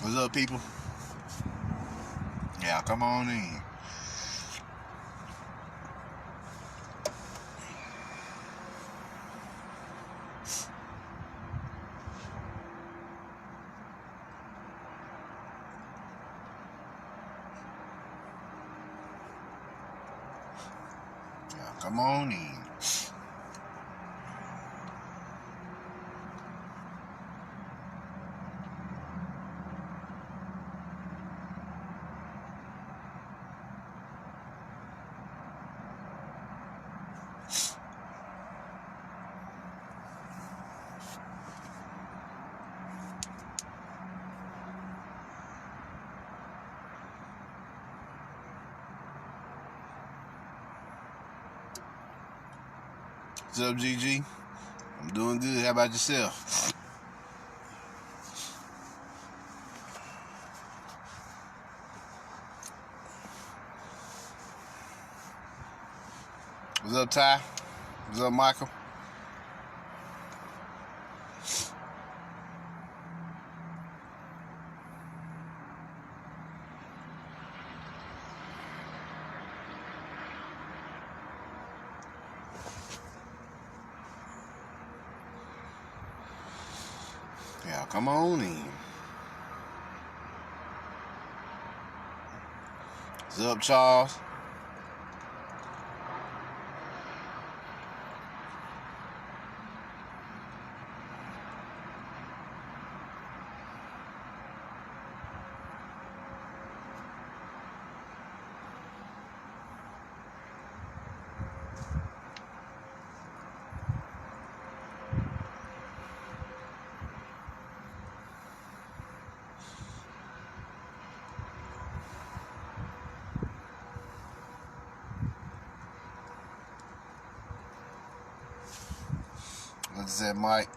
What's up, people? Yeah, come on in. Yeah, come on in. What's up, GG? I'm doing good. How about yourself? What's up, Ty? What's up, Michael? Yeah, come on in. What's up, Charles? What's that, Mike?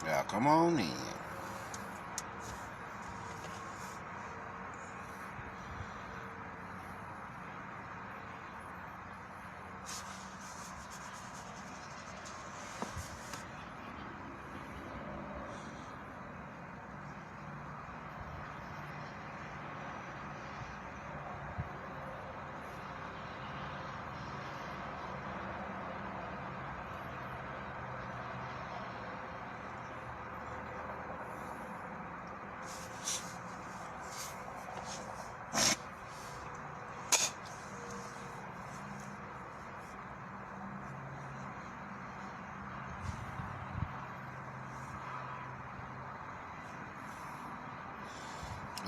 Yeah, come on in.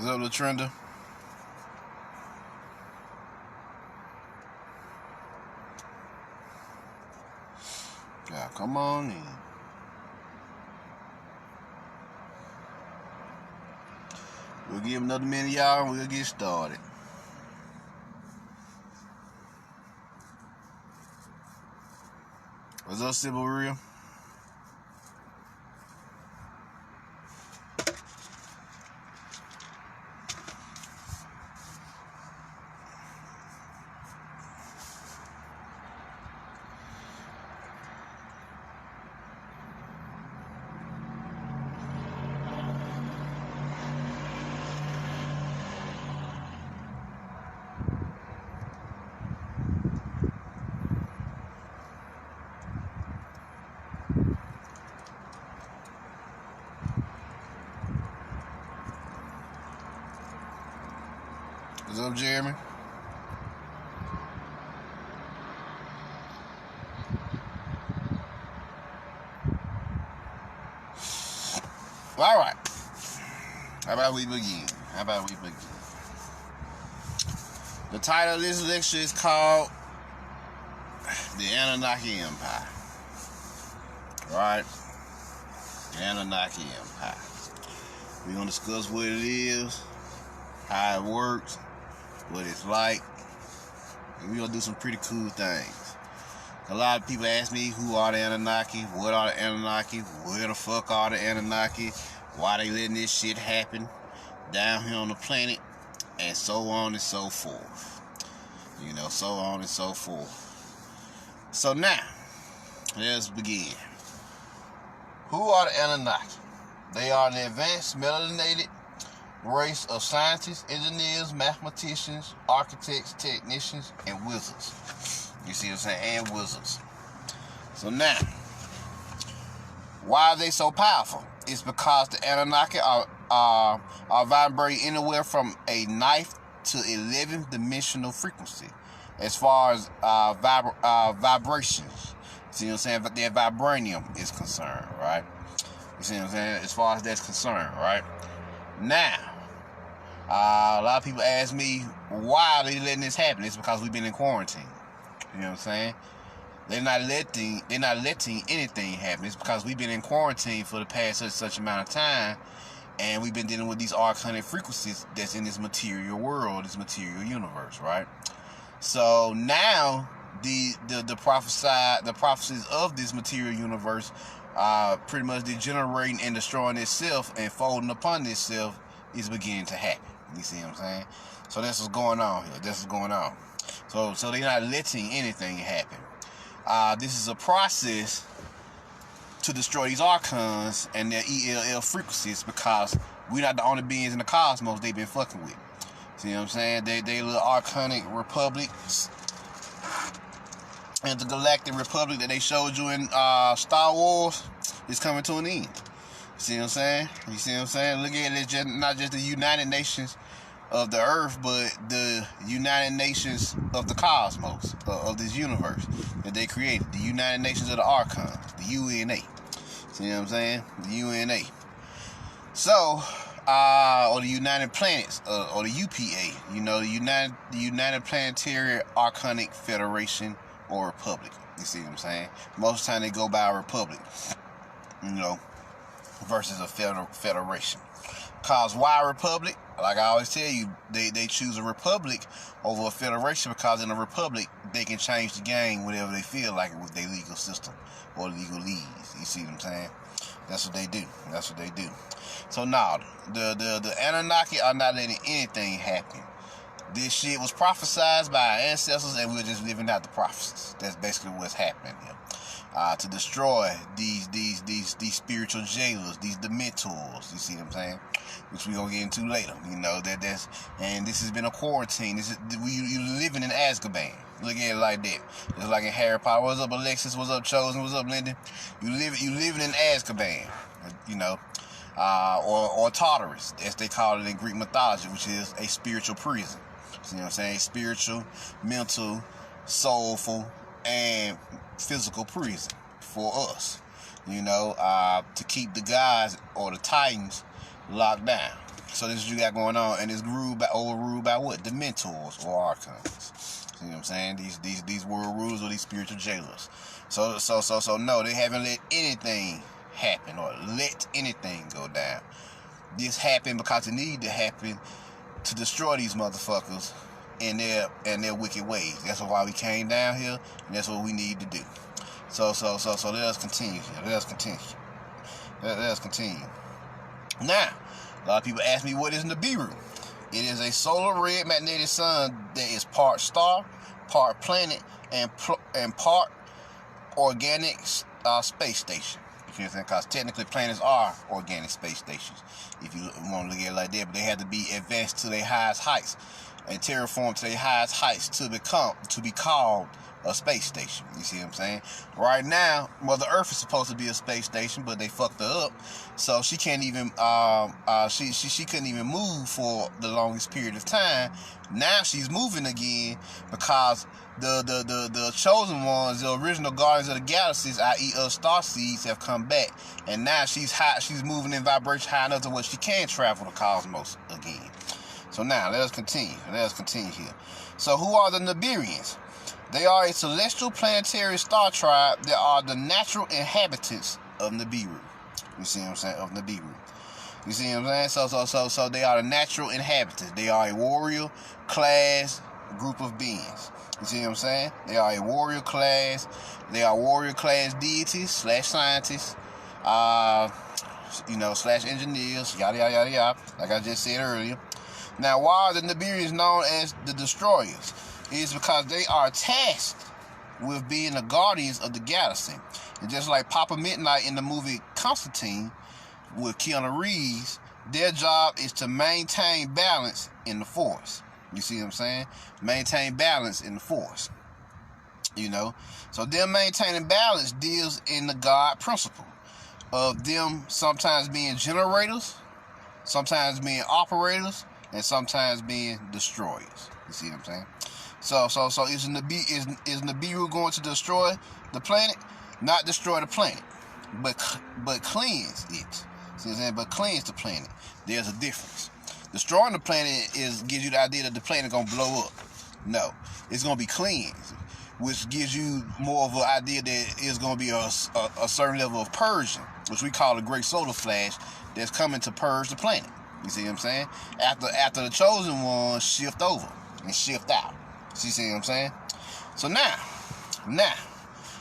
What's up, Latrenda? Yeah, come on in. We'll give another minute, y'all, and we'll get started. What's up, Sybil Real? What's up, Jeremy? All right. How about we begin? The title of this lecture is called The Annunaki Empire. Right? The Anunnaki Empire. We're going to discuss what it is, how it works, what it's like, and we're going to do some pretty cool things. A lot of people ask me, who are the Anunnaki? What are the Anunnaki? Where the fuck are the Anunnaki? Why they letting this shit happen? down here on the planet, and so on and so forth. You know, so on and so forth. So now, let's begin. Who are the Anunnaki? They are the advanced melanated race of scientists, engineers, mathematicians, architects, technicians, and wizards. You see what I'm saying? And wizards. So now, why are they so powerful? It's because the Anunnaki are vibrating anywhere from a 9th to 11th dimensional frequency as far as vibrations. See what I'm saying? But their vibranium is concerned, right? You see what I'm saying? As far as that's concerned, right? Now, a lot of people ask me, why are they letting this happen? It's because we've been in quarantine. You know what I'm saying? They're not letting anything happen. It's because we've been in quarantine for the past such amount of time, and we've been dealing with these archonic frequencies that's in this material world, this material universe, right? So now the prophecies of this material universe pretty much degenerating and destroying itself and folding upon itself is beginning to happen. You see what I'm saying? So that's what's going on here. This is going on. So they're not letting anything happen. This is a process to destroy these archons and their ELL frequencies, because we're not the only beings in the cosmos they've been fucking with. See what I'm saying? They little archonic republics, and the galactic republic that they showed you in Star Wars is coming to an end. See what I'm saying? You see what I'm saying? Look at it, not just the United Nations of the Earth, but the United Nations of the cosmos, of this universe that they created. The United Nations of the Archons, the UNA. See what I'm saying? The UNA. So, or the United Planets, or the UPA. You know, the United Planetary Archonic Federation or Republic. You see what I'm saying? Most of the time they go by a republic, you know, versus a federation. Cause why a republic? Like I always tell you, they choose a republic over a federation because in a republic they can change the game whatever they feel like it with their legal system or legalese. You see what I'm saying? That's what they do. That's what they do. So now, the Anunnaki are not letting anything happen. This shit was prophesied by our ancestors, and we're just living out the prophecies. That's basically what's happening here. To destroy these spiritual jailers, these dementors. You see what I'm saying? Which we gonna get into later. You know and this has been a quarantine. You living in Azkaban. Look at it like that. Just like in Harry Potter. What's up, Alexis? What's up, Chosen? What's up, Lyndon? You living in Azkaban. You know, or Tartarus, as they call it in Greek mythology, which is a spiritual prison. You know what I'm saying? Spiritual, mental, soulful, and physical prison for us. You know, to keep the gods or the titans locked down. So this is what you got going on, and it's overruled by what? The mentors or archons. You know what I'm saying? These world rulers or these spiritual jailers. So no, they haven't let anything happen or let anything go down. This happened because it needed to happen to destroy these motherfuckers in their wicked ways. That's why we came down here, and that's what we need to do. So let us continue. Let us continue. Now, a lot of people ask me, what is Nibiru? It is a solar red magnetic sun that is part star, part planet, and part organic space station. You know, because technically planets are organic space stations, if you want to look at it like that, but they have to be advanced to their highest heights and terraformed to their highest heights to be called a space station. You see what I'm saying? Right now, Mother Earth is supposed to be a space station, but they fucked her up, so she can't even she couldn't even move for the longest period of time. Now she's moving again because the chosen ones, the original guardians of the galaxies, i.e. us star seeds, have come back, and now she's moving in vibration high enough to where she can travel the cosmos again. So now let us continue here. So who are the Nibirians? They are a celestial planetary star tribe that are the natural inhabitants of Nibiru. You see what I'm saying? Of Nibiru. You see what I'm saying? So they are the natural inhabitants. They are a warrior class group of beings. You see what I'm saying? They are a warrior class. They are warrior class deities / scientists slash engineers, yada, yada, yada, yada, like I just said earlier. Now, why are the Nibirians known as the destroyers? It's because they are tasked with being the guardians of the galaxy. And just like Papa Midnight in the movie Constantine with Keanu Reeves, their job is to maintain balance in the Force. You see what I'm saying? Maintain balance in the Force. So them maintaining balance deals in the God principle of them sometimes being generators, sometimes being operators, and sometimes being destroyers. You see what I'm saying? So is Nibiru going to destroy the planet? Not destroy the planet, but cleanse it. See what I'm saying? But cleanse the planet. There's a difference. Destroying the planet gives you the idea that the planet gonna blow up. No, it's gonna be cleansed, which gives you more of an idea that it's gonna be a certain level of purging, which we call a great solar flash, that's coming to purge the planet. You see what I'm saying? After the chosen ones shift over and shift out. See what I'm saying? So now,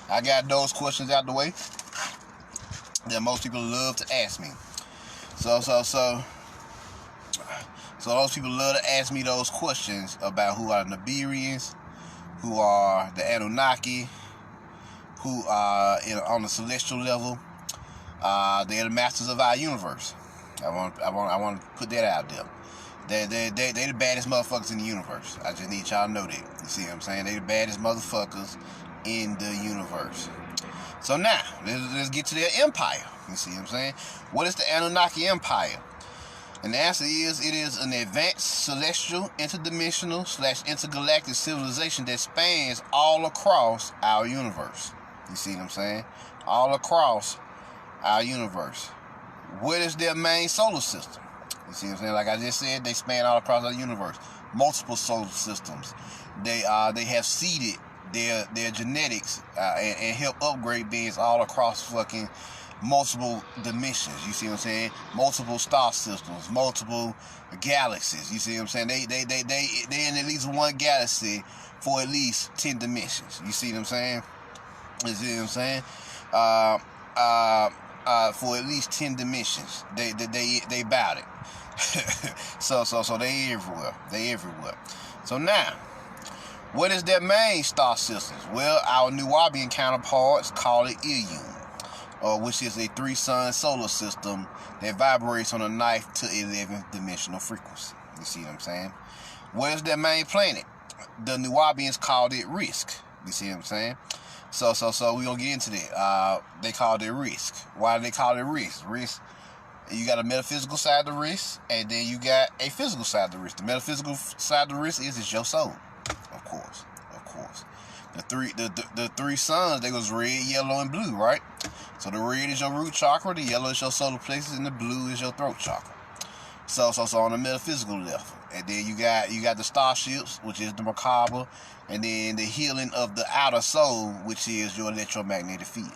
I got those questions out the way that most people love to ask me. So those people love to ask me those questions about who are the Nibirians, who are the Anunnaki, who are on the celestial level. They're the masters of our universe. I want to put that out there. They the baddest motherfuckers in the universe. I just need y'all to know that. You see what I'm saying? They the baddest motherfuckers in the universe. So now, let's get to their empire. You see what I'm saying? What is the Annunaki Empire? And the answer is, it is an advanced celestial, interdimensional / intergalactic civilization that spans all across our universe. You see what I'm saying? All across our universe. What is their main solar system? You see what I'm saying? Like I just said, they span all across our universe. Multiple solar systems. They have seeded their genetics and help upgrade beings all across fucking multiple dimensions. You see what I'm saying? Multiple star systems, multiple galaxies. You see what I'm saying? They in at least one galaxy for at least 10 dimensions. You see what I'm saying? You see what I'm saying? For at least 10 dimensions. They bout it. so they everywhere. They everywhere. So now, what is their main star systems? Well, our Nubian counterparts call it Ilium, which is a 3-sun solar system that vibrates on a 9th to 11th dimensional frequency. You see what I'm saying? What is their main planet? The Nubians called it Risk. You see what I'm saying? So we're gonna get into that. They called it Risk. Why do they call it Risk? Risk, you got a metaphysical side to Risk, and then you got a physical side to Risk. The metaphysical side to Risk is your soul. Of course. The three suns, they was red, yellow, and blue, right? So the red is your root chakra, the yellow is your solar plexus, and the blue is your throat chakra. So on the metaphysical level. And then you got the starships, which is the macabre, and then the healing of the outer soul, which is your electromagnetic field.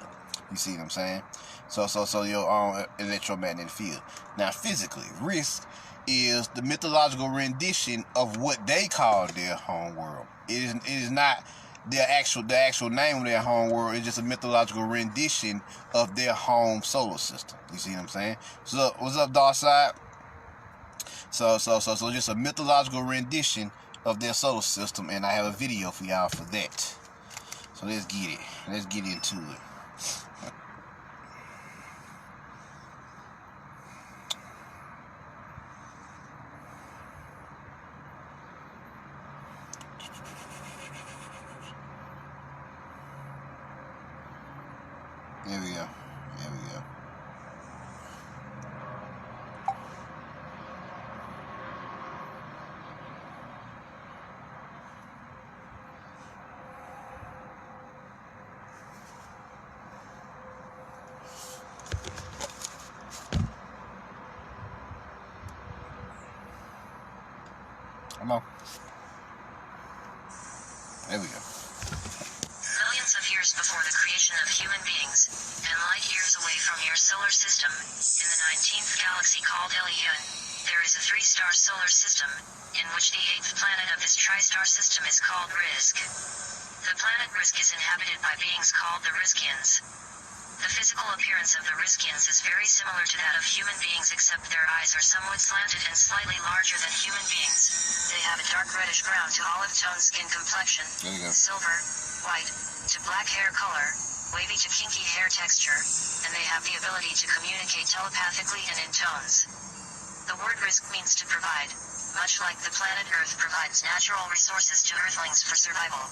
You see what I'm saying? So your electromagnetic field. Now physically, Risk is the mythological rendition of what they call their home world. It is not the actual name of their home world. It's just a mythological rendition of their home solar system. You see what I'm saying? So what's up, Dark Side? So just a mythological rendition of their solar system, and I have a video for y'all for that. So let's get it. Let's get into it. There we go. Come on. There we go. Millions of years before the creation of human beings, and light years away from your solar system, in the 19th galaxy called Ilion, there is a 3-star solar system, in which the 8th planet of this tri-star system is called Risk. The planet Risk is inhabited by beings called the Riskians. The physical appearance of the Riskians is very similar to that of human beings, except their eyes are somewhat slanted and slightly larger than human beings. They have a dark reddish brown to olive tone skin complexion, silver, white, to black hair color, wavy to kinky hair texture, and they have the ability to communicate telepathically and in tones. The word risk means to provide, much like the planet Earth provides natural resources to Earthlings for survival.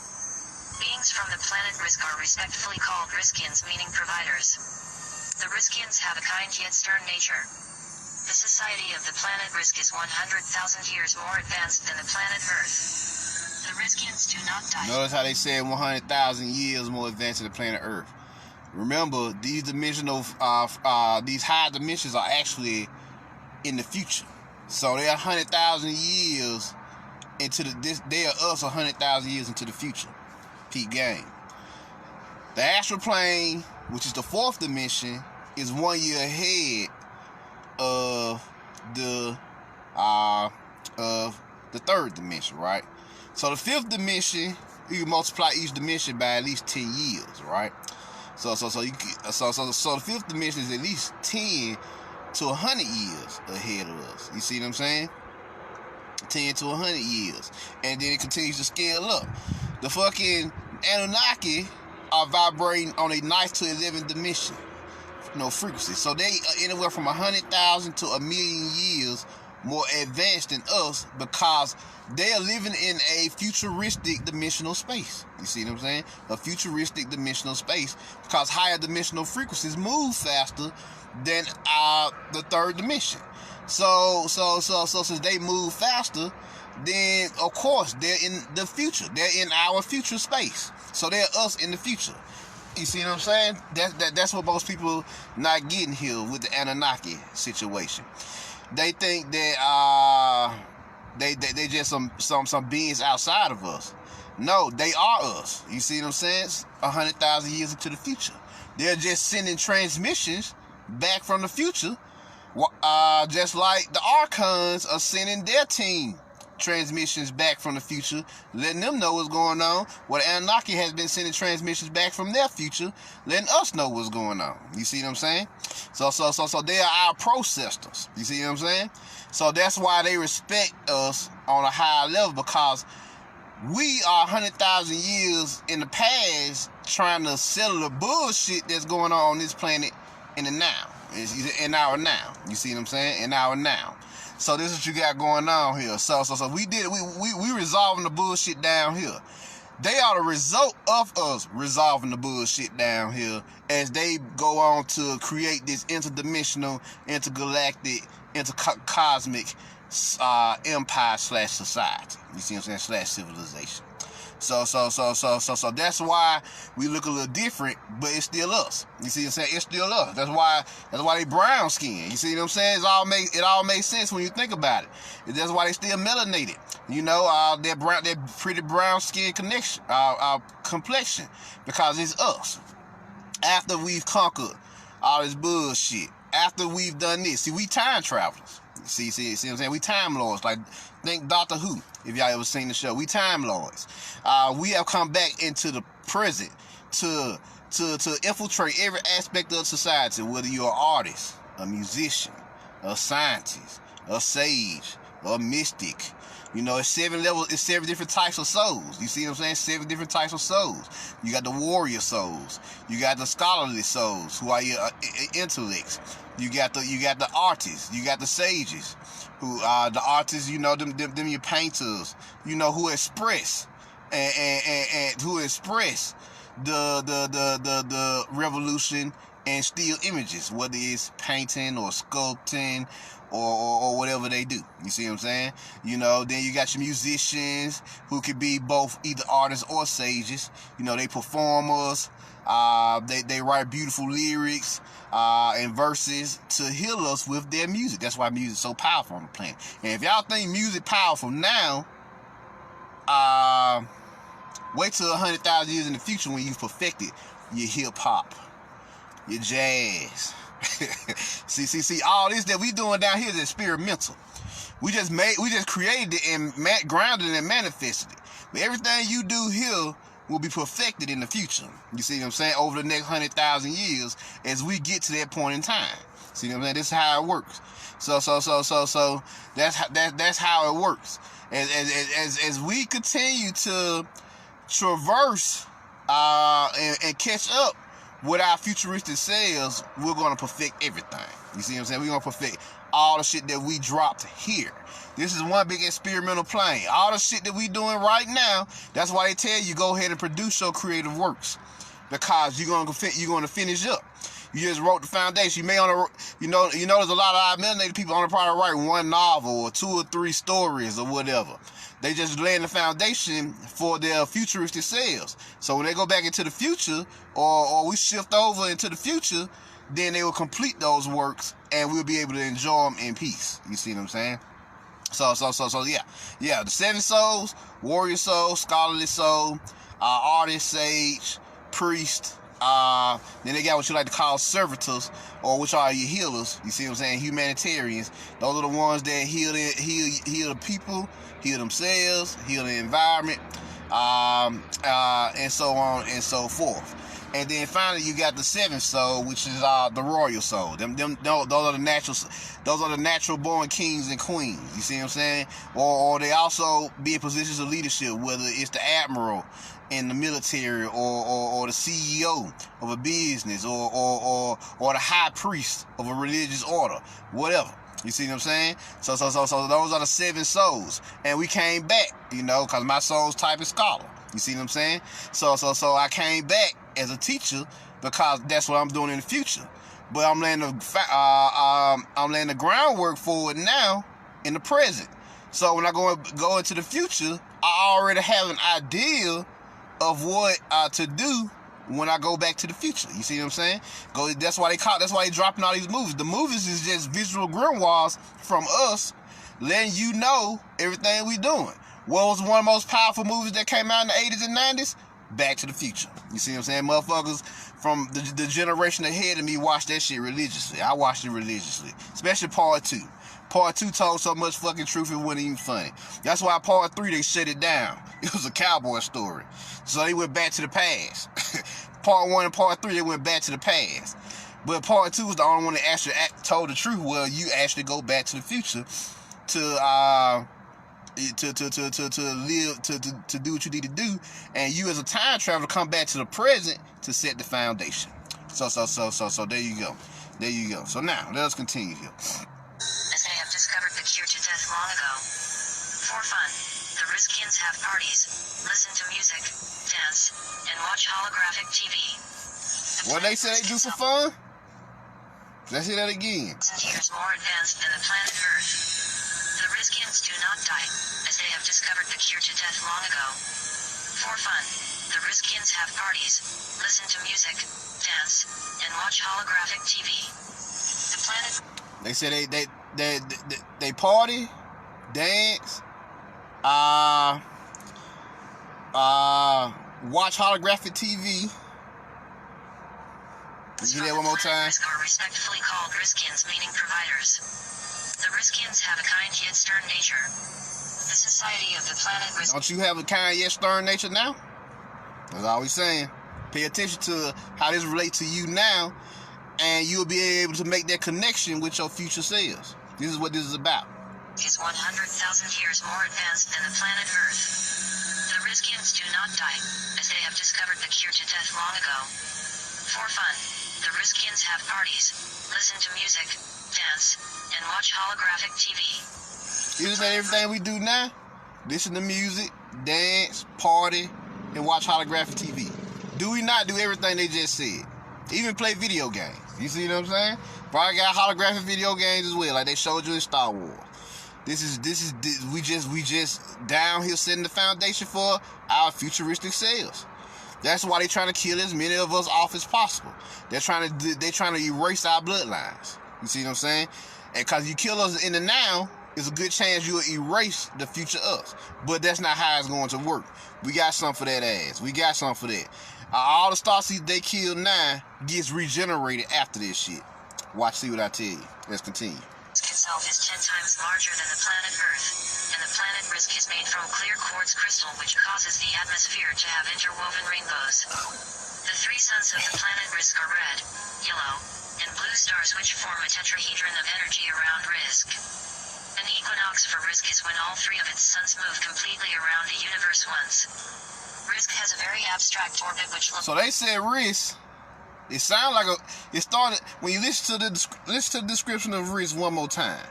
Beings from the planet Risk are respectfully called Riskians, meaning providers. The Riskians have a kind yet stern nature. The society of the planet Risk is 100,000 years more advanced than the planet Earth. The Riskians do not die. Notice how they said 100,000 years more advanced than the planet Earth. Remember, these dimensional, these high dimensions are actually in the future. So they're 100,000 years into they are us 100,000 years into the future. Peak game. The astral plane, which is the fourth dimension, is 1 year ahead of the third dimension, right? So the fifth dimension, you can multiply each dimension by at least 10 years, right? So the fifth dimension is at least 10 to 100 years ahead of us. You see what I'm saying? 10 to 100 years, and then it continues to scale up. The fucking Anunnaki are vibrating on a 9th to 11th dimension, frequency. So they are anywhere from 100,000 to 1,000,000 years more advanced than us, because they are living in a futuristic dimensional space. You see what I'm saying? A futuristic dimensional space, because higher dimensional frequencies move faster than the third dimension. So since they move faster, then of course they're in the future. They're in our future space. So they're us in the future. You see what I'm saying? That's what most people not getting here with the Anunnaki situation. They think that they just some beings outside of us. No, they are us. You see what I'm saying? 100,000 years into the future. They're just sending transmissions back from the future, just like the archons are sending their team transmissions back from the future, letting them know what's going on. Well, Anunnaki has been sending transmissions back from their future, letting us know what's going on. You see what I'm saying? So they are our processors. You see what I'm saying? So that's why they respect us on a higher level, because we are 100,000 years in the past trying to settle the bullshit that's going on this planet in the now. In our now. You see what I'm saying? In our now. So this is what you got going on here. So we resolving the bullshit down here. They are the result of us resolving the bullshit down here, as they go on to create this interdimensional, intergalactic, intercosmic empire / society. You see what I'm saying? / civilization. So that's why we look a little different, but it's still us. You see what I'm saying? It's still us. That's why they brown skin. You see what I'm saying? It all makes sense when you think about it. That's why they still melanated. They're pretty brown skin complexion, because it's us. After we've conquered all this bullshit, after we've done this, see, we time travelers. See what I'm saying? We time lords. Like, think Doctor Who, if y'all ever seen the show. We time lords. We have come back into the present to infiltrate every aspect of society, whether you're an artist, a musician, a scientist, a sage, a mystic. It's 7 levels, it's 7 different types of souls. You see what I'm saying? 7 different types of souls. You got the warrior souls. You got the scholarly souls, who are your intellects. You got the artists. You got the sages, who are the artists. Them your painters. Who express and who express the revolution and still images, whether it's painting or sculpting or whatever they do. You see what I'm saying? Then you got your musicians, who could be both either artists or sages. They performers. They write beautiful lyrics and verses to heal us with their music. That's why music is so powerful on the planet. And if y'all think music powerful now, wait till 100,000 years in the future when you've perfected your hip hop, your jazz. see, all this that we doing down here is experimental. We just created it and grounded it and manifested it. But everything you do here will be perfected in the future. You see what I'm saying? Over the next 100,000 years, as we get to that point in time. See what I'm saying? This is how it works. So that's how it works. As we continue to traverse and catch up with our futuristic selves, we're going to perfect everything. You see what I'm saying? We're going to perfect all the shit that we dropped here. This is one big experimental plane. All the shit that we doing right now, that's why they tell you go ahead and produce your creative works, because you're going to finish up. You just wrote the foundation. You may there's a lot of our melanated people only probably write one novel or 2 or 3 stories or whatever. They just laying the foundation for their futuristic selves. So when they go back into the future, or we shift over into the future, then they will complete those works and we'll be able to enjoy them in peace. You see what I'm saying? So yeah. The 7 souls: warrior soul, scholarly soul, artist, sage, priest. Then they got what you like to call servitors, or which are your healers. You see what I'm saying? Humanitarians. Those are the ones that heal the people, heal themselves, heal the environment, and so on and so forth. And then finally, you got the 7th soul, which is the royal soul. Those are the natural born kings and queens. You see what I'm saying? Or they also be in positions of leadership, whether it's the admiral in the military, or the CEO of a business, or the high priest of a religious order, whatever. You see what I'm saying? So those are the 7 souls, and we came back, because my soul's type is scholar. You see what I'm saying? So I came back as a teacher because that's what I'm doing in the future. But I'm laying the groundwork for it now in the present. So when I go into the future, I already have an idea of what to do when I go back to the future. You see what I'm saying? That's why they dropping all these movies. The movies is just visual grimoires from us, letting you know everything we doing. What was one of the most powerful movies that came out in the 80s and 90s? Back to the Future. You see what I'm saying? Motherfuckers from the generation ahead of me watched that shit religiously. I watched it religiously, especially part 2. Part 2 told so much fucking truth it wasn't even funny. That's why part 3 they shut it down. It was a cowboy story, so they went back to the past. Part 1 and part 3 they went back to the past, but part 2 was the only one that actually told the truth. Well, you actually go back to the future to live, to do what you need to do, and you as a time traveler come back to the present to set the foundation. So there you go. So now let us continue here. As they have discovered the cure to death long ago. For fun, the Riskians have parties, listen to music, dance, and watch holographic TV. What they say they do for fun? Let's hear that again. Years more advanced than the planet Earth. The Riskians do not die, as they have discovered the cure to death long ago. For fun, the Riskians have parties, listen to music, dance, and watch holographic TV. The planet... They say they party, dance, watch holographic TV. You hear that one more time? Risk are respectfully called Riskians, meaning providers. The Riskians have a kind yet stern nature. The society of the planet Risk... Don't you have a kind yet stern nature now? That's all we saying. Pay attention to how this relates to you now, and you'll be able to make that connection with your future selves. This is what this is about. Is 100,000 years more advanced than the planet Earth. The Riskians do not die, as they have discovered the cure to death long ago. For fun, the Riskians have parties, listen to music, dance, and watch holographic TV. Isn't that everything we do now? Listen to music, dance, party, and watch holographic TV. Do we not do everything they just said? Even play video games. You see what I'm saying? Probably got holographic video games as well, like they showed you in Star Wars. We just down here setting the foundation for our futuristic selves. That's why they're trying to kill as many of us off as possible. They're trying to erase our bloodlines. You see what I'm saying? And because you kill us in the now, it's a good chance you'll erase the future us. But that's not how it's going to work. We got something for that ass. We got something for that. All the starseeds they kill now gets regenerated after this shit. Watch, see what I tell you. Let's continue. Riskians itself is 10 times larger than the planet Earth, and the planet Risk is made from clear quartz crystal which causes the atmosphere to have interwoven rainbows. The three suns of the planet Risk are red, yellow, and blue stars which form a tetrahedron of energy around Risk. An equinox for Risk is when all three of its suns move completely around the universe once. Risk has a very abstract orbit which looks... So they said Risk. It sounds like it started when you listen to the description of Risk one more time.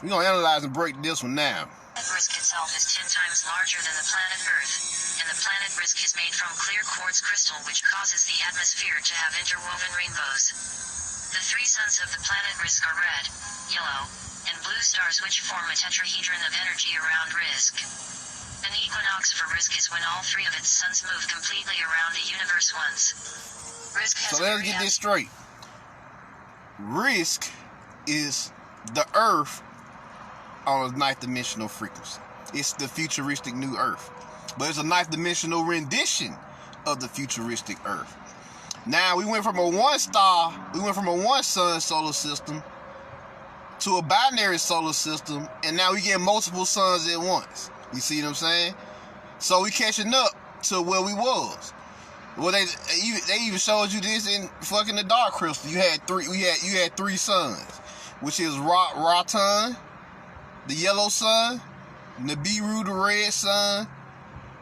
We're gonna analyze and break this one now. Risk itself is 10 times larger than the planet Earth, and the planet Risk is made from clear quartz crystal which causes the atmosphere to have interwoven rainbows. The three suns of the planet Risk are red, yellow, and blue stars which form a tetrahedron of energy around Risk. An equinox for Risk is when all three of its suns move completely around the universe once. So let's get this straight. Risk is the Earth on a ninth dimensional frequency. It's the futuristic new Earth. But it's a ninth dimensional rendition of the futuristic Earth. Now we went from a one sun solar system to a binary solar system, and now we get multiple suns at once. You see what I'm saying? So we catching up to where we was. Well, they even showed you this in fucking the Dark Crystal. You had three suns, which is Ratan, the yellow sun, Nibiru, the red sun,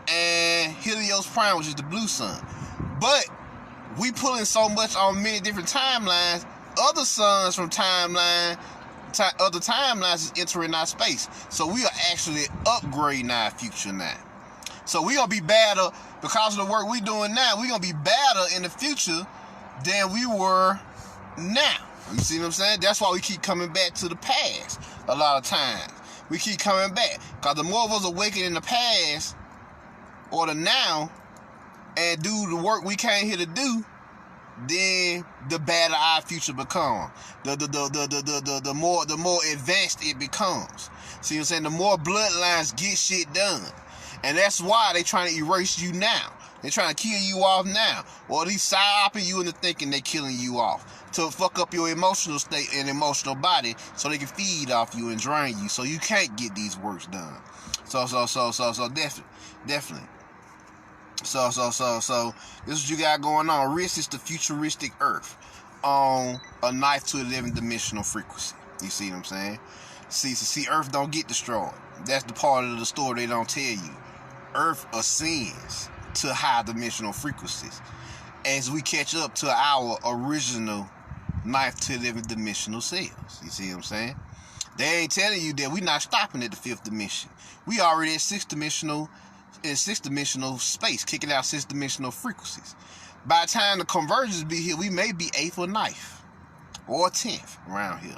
and Helios Prime, which is the blue sun. But we pulling so much on many different timelines. Other suns from other timelines is entering our space. So we are actually upgrading our future now. So we gonna be better because of the work we doing now. We gonna be better in the future than we were now. You see what I'm saying? That's why we keep coming back to the past a lot of times. We keep coming back because the more of us awaken in the past or the now and do the work we came here to do, then the better our future becomes. The more advanced it becomes. See what I'm saying? The more bloodlines get shit done. And that's why they trying to erase you now. They trying to kill you off now. Or at least psyoping you into thinking they killing you off. To fuck up your emotional state and emotional body so they can feed off you and drain you. So you can't get these works done. So definitely. So this is what you got going on. Risk is the futuristic Earth on a 9th to 11th dimensional frequency. You see what I'm saying? See, Earth don't get destroyed. That's the part of the story they don't tell you. Earth ascends to high dimensional frequencies as we catch up to our original 9th to 11th dimensional selves. You see what I'm saying? They ain't telling you that we're not stopping at the 5th dimension. We already at 6th dimensional space, kicking out 6th dimensional frequencies. By the time the convergence be here, we may be 8th or 9th or 10th around here.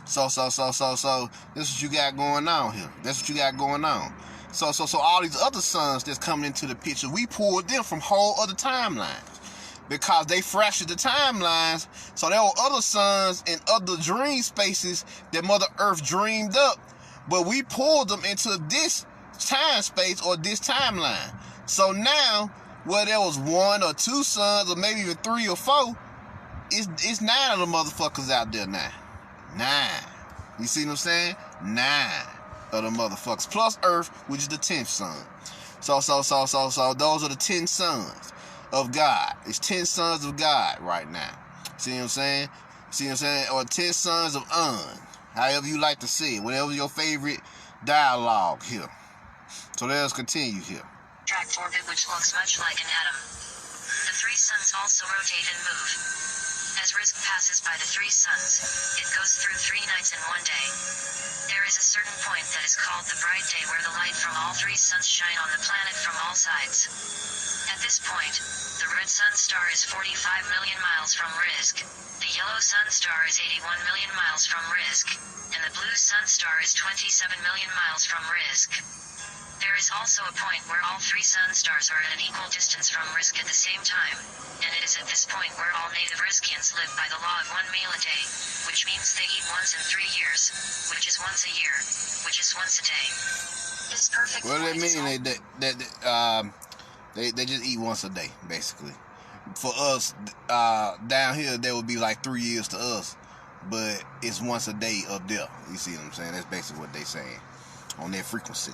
So this is what you got going on here. That's what you got going on. So all these other suns that's coming into the picture, we pulled them from whole other timelines because they fractured the timelines. So there were other suns in other dream spaces that Mother Earth dreamed up, but we pulled them into this time space or this timeline. So now, where there was 1 or 2 suns, or maybe even 3 or 4, it's 9 of the motherfuckers out there now. 9. You see what I'm saying? 9 of the motherfuckers. Plus Earth, which is the 10th sun. So those are the 10 sons of God. It's 10 sons of God right now. See what I'm saying? Or 10 sons of Un. However you like to say it. Whatever your favorite dialogue here. So let us continue here. Tracked orbit which looks much like an atom. The 3 suns also rotate and move. As Risk passes by the 3 suns, it goes through 3 nights and 1 day. There is a certain point that is called the bright day where the light from all 3 suns shine on the planet from all sides. At this point, the red sun star is 45 million miles from Risk, the yellow sun star is 81 million miles from Risk, and the blue sun star is 27 million miles from Risk. There is also a point where all 3 sun stars are at an equal distance from Risk at the same time, and it is at this point where all native Riskians live by the law of 1 meal a day, which means they eat once in 3 years, which is once a year, which is once a day. This perfect. What do they mean? They just eat once a day, basically. For us, down here, that would be like 3 years to us. but it's once a day up there. You see what I'm saying? That's basically what they saying on their frequency.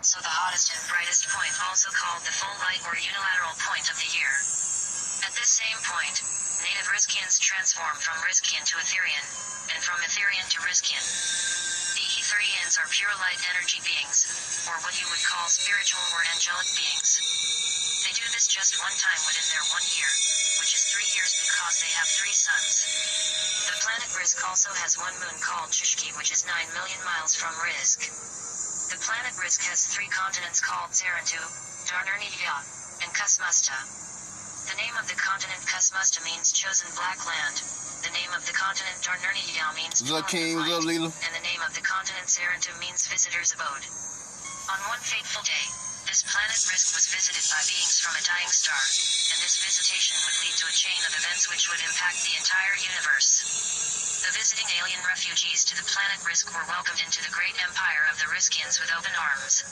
So the hottest and brightest point, also called the full light or unilateral point of the year. At this same point, native Riskians transform from Riskian to Etherian, and from Etherian to Riskian. The Etherians are pure light energy beings, or what you would call spiritual or angelic beings. They do this just one time within their 1 year, which is 3 years because they have 3 suns. The planet Risk also has one moon called Chishki, which is 9 million miles from Risk. The planet Risk has 3 continents called Zarantu, Darnurniya, and Kusmusta. The name of the continent Kusmusta means chosen black land. The name of the continent Darnurniya means What's up, King? What's up, Leela? and the name of the continent Zarantu means visitor's abode. On one fateful day, this planet Risk was visited by beings from a dying star, and this visitation would lead to a chain of events which would impact the entire universe. The visiting alien refugees to the planet Risk were welcomed into the great empire of the Riskians with open arms.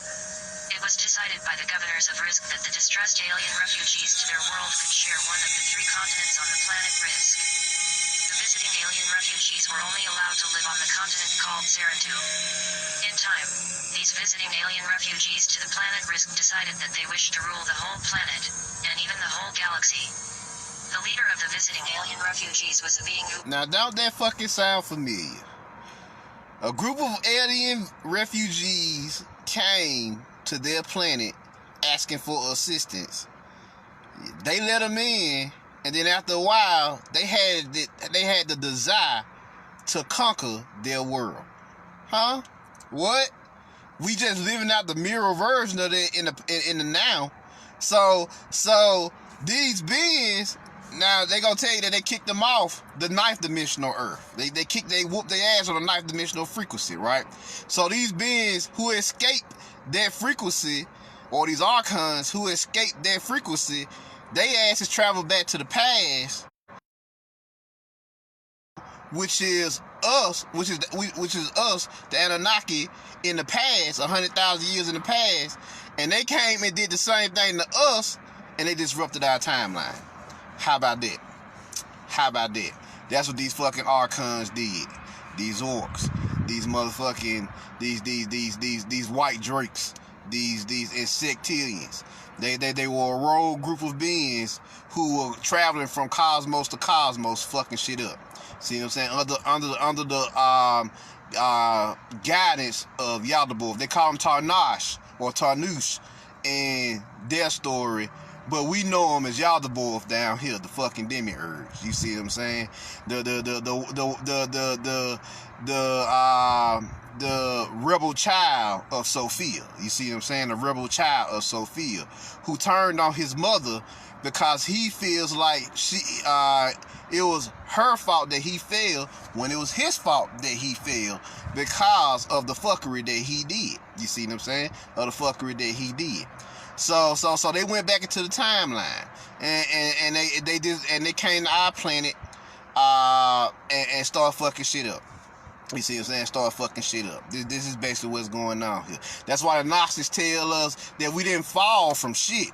It was decided by the governors of Risk that the distressed alien refugees to their world could share one of the 3 continents on the planet Risk. The visiting alien refugees were only allowed to live on the continent called Zarantu. In time, these visiting alien refugees to the planet Risk decided that they wished to rule the whole planet, and even the whole galaxy. The leader of the visiting alien refugees was a being who... Now, don't that fucking sound familiar? A group of alien refugees came to their planet asking for assistance. They let them in, and then after a while, they had the desire to conquer their world. Huh? What? We just living out the mirror version of it in the now. So these beings, now they gonna tell you that they kicked them off the 9th dimensional Earth. They whooped their ass on the 9th dimensional frequency, right? So these beings who escaped that frequency, or these archons who escaped that frequency, they asses travel back to the past, which is us, the Anunnaki in the past, 100,000 years in the past, and they came and did the same thing to us, and they disrupted our timeline. How about that? How about that? That's what these fucking archons did. These orcs, these motherfucking, these white drakes, these insectarians. They were a rogue group of beings who were traveling from cosmos to cosmos, fucking shit up. See what I'm saying? Under the guidance of Yaldabaoth. They call him Tarnash or Tarnush in their story, but we know him as Yaldabaoth down here, the fucking demiurge. You see what I'm saying? The rebel child of Sophia. You see what I'm saying? The rebel child of Sophia, who turned on his mother because he feels like it was her fault that he failed when it was his fault that he failed because of the fuckery that he did. You see what I'm saying? Of the fuckery that he did. So they went back into the timeline, and they came to our planet and started fucking shit up. You see what I'm saying? Start fucking shit up. This is basically what's going on here. That's why the Gnostics tell us that we didn't fall from shit.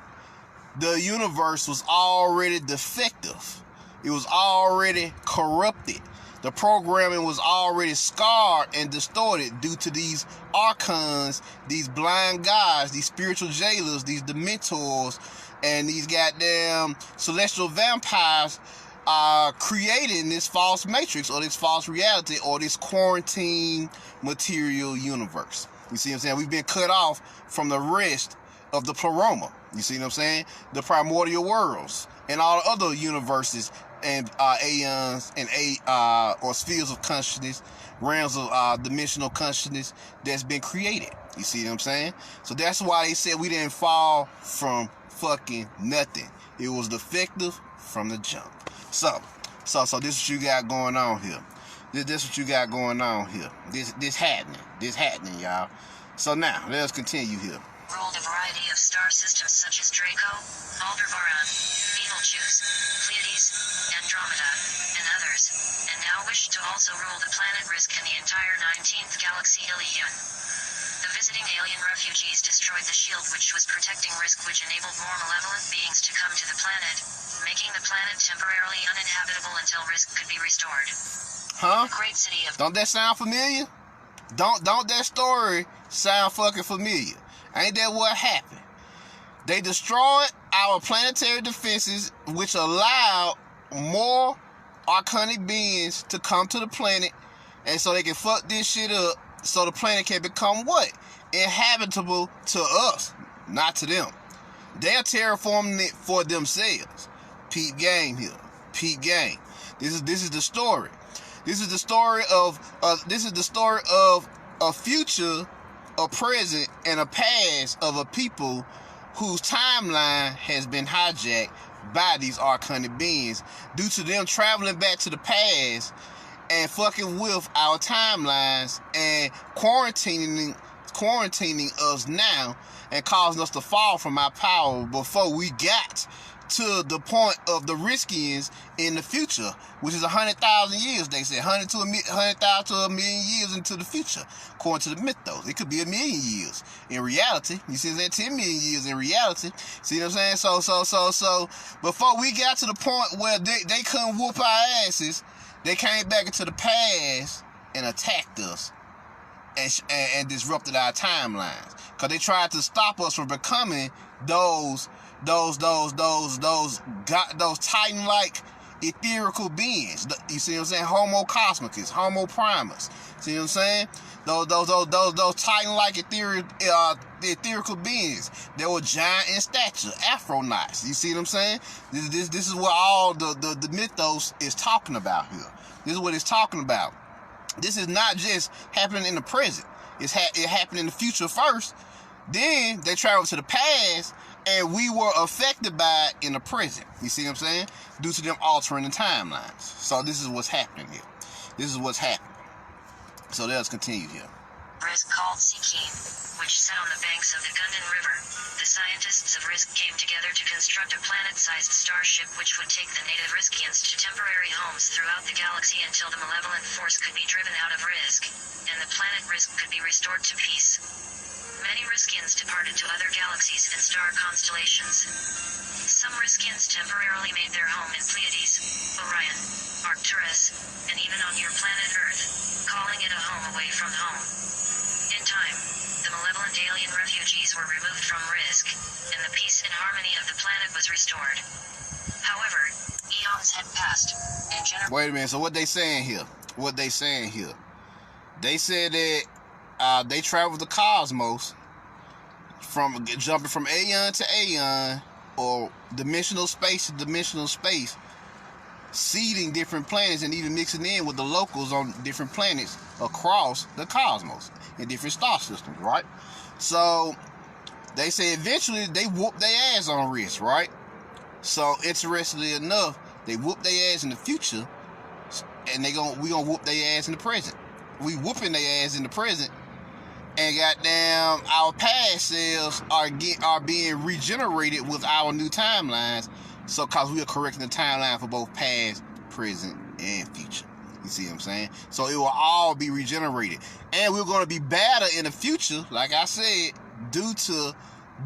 The universe was already defective. It was already corrupted. The programming was already scarred and distorted due to these archons, these blind guys, these spiritual jailers, these dementors, and these goddamn celestial vampires creating this false matrix or this false reality or this quarantine material universe. You see what I'm saying? We've been cut off from the rest of the pleroma. You see what I'm saying? The primordial worlds and all the other universes and aeons and or spheres of consciousness, realms of dimensional consciousness that's been created. You see what I'm saying? So that's why they said we didn't fall from fucking nothing. It was defective from the jump. So this is what you got going on here. This what you got going on here. This happening, y'all. So now let's continue here. Ruled a variety of star systems such as Draco, Aldebaran, Betelgeuse, Pleiades, Andromeda, and others, and now wished to also rule the planet Risk and the entire 19th galaxy Ilion. The visiting alien refugees destroyed the shield which was protecting Risk, which enabled more malevolent beings to come to the planet, making the planet temporarily uninhabitable until risk could be restored. Huh? The great city of... Don't that sound familiar? Don't that story sound fucking familiar? Ain't that what happened? They destroyed our planetary defenses, which allowed more archonic beings to come to the planet, and so they can fuck this shit up, so the planet can become what? Inhabitable to us, not to them. They're terraforming it for themselves. Peep game here. Peep game. This is the story. This is the story of a future, a present, and a past of a people whose timeline has been hijacked by these archonic beings due to them traveling back to the past and fucking with our timelines and quarantining us now and causing us to fall from our power before we got to the point of the Riskians in the future, which is 100,000 years. They say 100,000 to a million years into the future, according to the mythos. It could be a million years in reality. You see that 10 million years in reality. See what I'm saying? So before we got to the point where they couldn't whoop our asses, they came back into the past and attacked us and disrupted our timelines, because they tried to stop us from becoming those Titan-like etherical beings. You see what I'm saying? Homo cosmicus, Homo primus. See what I'm saying? Those Titan-like etherical beings. They were giant in stature, Afronauts. You see what I'm saying? This is what all the mythos is talking about here. This is what it's talking about. This is not just happening in the present. It happened in the future first. Then they traveled to the past, and we were affected by it in the present. You see what I'm saying? Due to them altering the timelines. So this is what's happening here. This is what's happening. So let's continue here. Risk called Sikine, which sat on the banks of the Gundan River. The scientists of Risk came together to construct a planet-sized starship which would take the native Riskians to temporary homes throughout the galaxy until the malevolent force could be driven out of Risk, and the planet Risk could be restored to peace. Many Riskians departed to other galaxies and star constellations. Some Riskians temporarily made their home in Pleiades, Orion, Arcturus, and even on your planet Earth, calling it a home away from home. In time, the malevolent alien refugees were removed from Risk, and the peace and harmony of the planet was restored. However, eons had passed, and Wait a minute, so what they saying here? They said that they traveled the cosmos, from jumping from aeon to aeon, or dimensional space to dimensional space, seeding different planets and even mixing in with the locals on different planets across the cosmos in different star systems, right? So they say eventually they whoop their ass on Risk, right? So interestingly enough, they whoop their ass in the future, and we gonna whoop their ass in the present. We whooping their ass in the present, and goddamn, our past selves are being regenerated with our new timelines. So, cause we are correcting the timeline for both past, present, and future. You see what I'm saying? So it will all be regenerated, and we're going to be better in the future, like I said, due to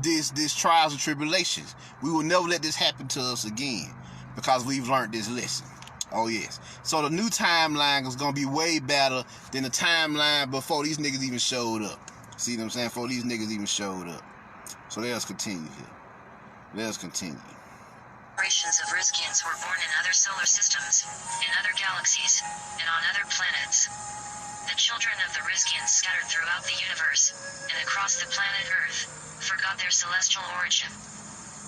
this trials and tribulations. We will never let this happen to us again, because we've learned this lesson. Oh yes. So the new timeline is going to be way better than the timeline before these niggas even showed up. See what I'm saying? Before these niggas even showed up. So let's continue here. Let's continue. Generations of Riskians were born in other solar systems, in other galaxies, and on other planets. The children of the Riskians scattered throughout the universe, and across the planet Earth, forgot their celestial origin.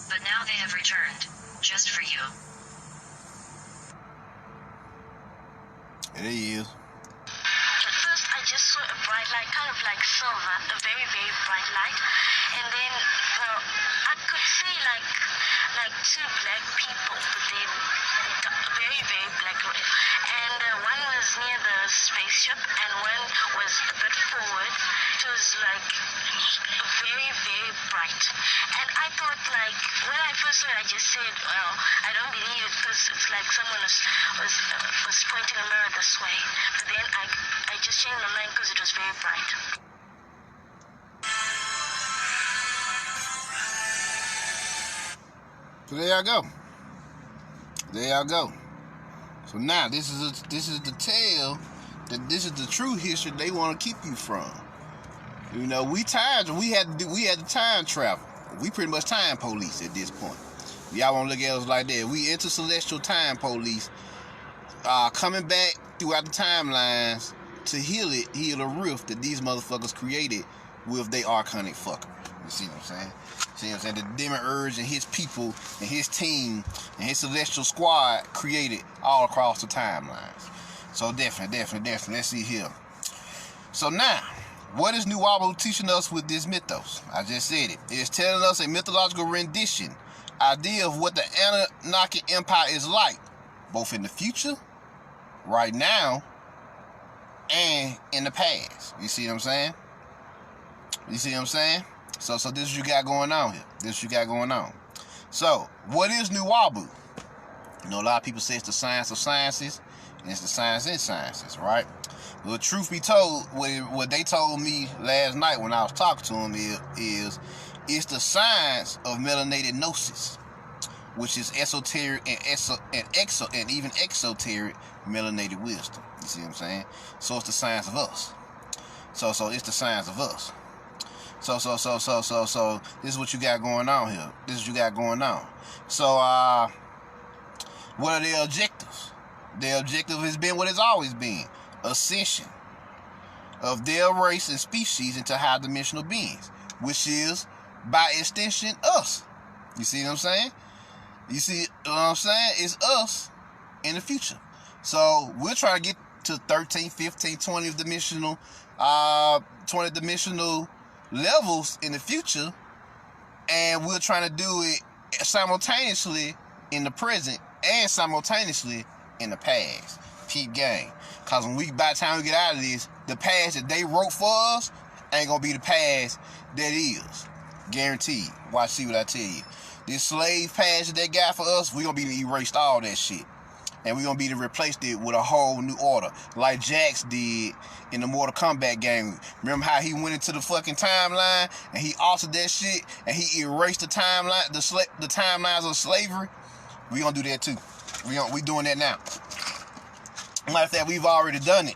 But now they have returned, just for you. It is. At first I just saw a bright light, kind of like silver, a very, very bright light. And then, well, I could see like two black people, but then very, very black. And one was near the spaceship, and one was a bit forward. It was like very, very bright. And I thought, like, when I first saw it, I just said, well, I don't believe it, because it's like someone was pointing a mirror this way. But then I just changed my mind because it was very bright. So there y'all go. There y'all go. So now this is the tale that this is the true history they want to keep you from. You know, we had to time travel. We pretty much time police at this point. Y'all won't look at us like that. We intercelestial time police, coming back throughout the timelines to heal a rift that these motherfuckers created with their archonic fucker. You see what I'm saying? See what I'm saying? The Demiurge and his people and his team and his celestial squad created all across the timelines. So definitely. Let's see here. So now, what is New Wabu teaching us with this mythos? I just said it. It's telling us a mythological rendition, idea of what the Annunaki Empire is like, both in the future, right now, and in the past. You see what I'm saying? So this is what you got going on here. So, what is New Wabu? You know, a lot of people say it's the science of sciences, and it's the science in sciences, right? Well, truth be told, what they told me last night when I was talking to them is it's the science of melanated gnosis, which is esoteric and even exoteric melanated wisdom. You see what I'm saying? So it's the science of us. So it's the science of us. So this is what you got going on here. So what are their objectives? Their objective has been what it's always been: ascension of their race and species into high dimensional beings, which is by extension us. You see what I'm saying? It's us in the future. So we're trying to get to 13, 15, 20 dimensional levels in the future, and we're trying to do it simultaneously in the present and simultaneously in the past. Peep game. Cause by the time we get out of this, the past that they wrote for us ain't gonna be the past that is. Guaranteed. Watch, see what I tell you. This slave past that they got for us, we gonna be erased all that shit. And we're going to be to replace it with a whole new order. Like Jax did in the Mortal Kombat game. Remember how he went into the fucking timeline and he altered that shit and he erased the timeline, the timelines of slavery? We going to do that too. We doing that now. Matter of fact, we've already done it.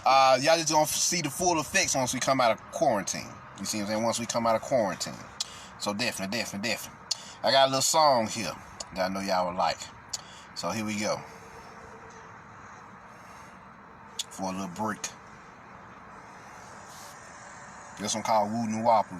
Y'all just going to see the full effects once we come out of quarantine. You see what I'm saying? Once we come out of quarantine. So definitely. I got a little song here that I know y'all would like. So here we go. For a little break. This one called Wu Wabu.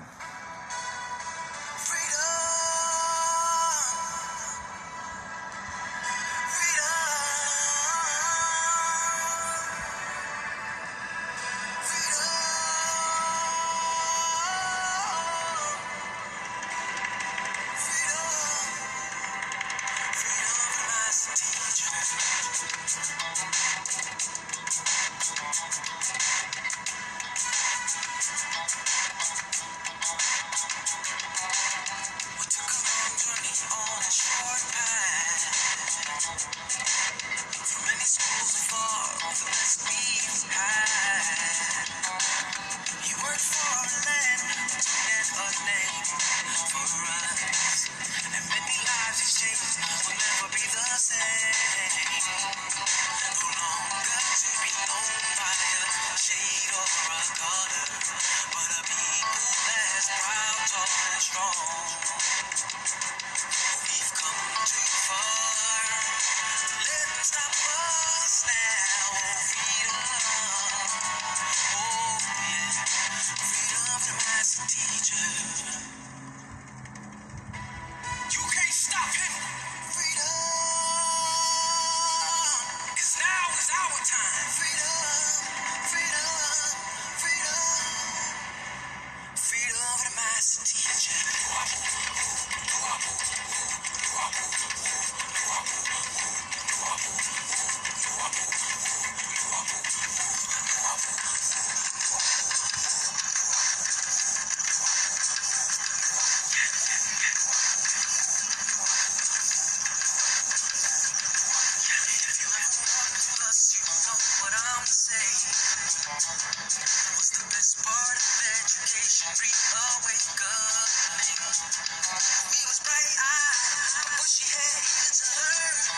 She had to learn.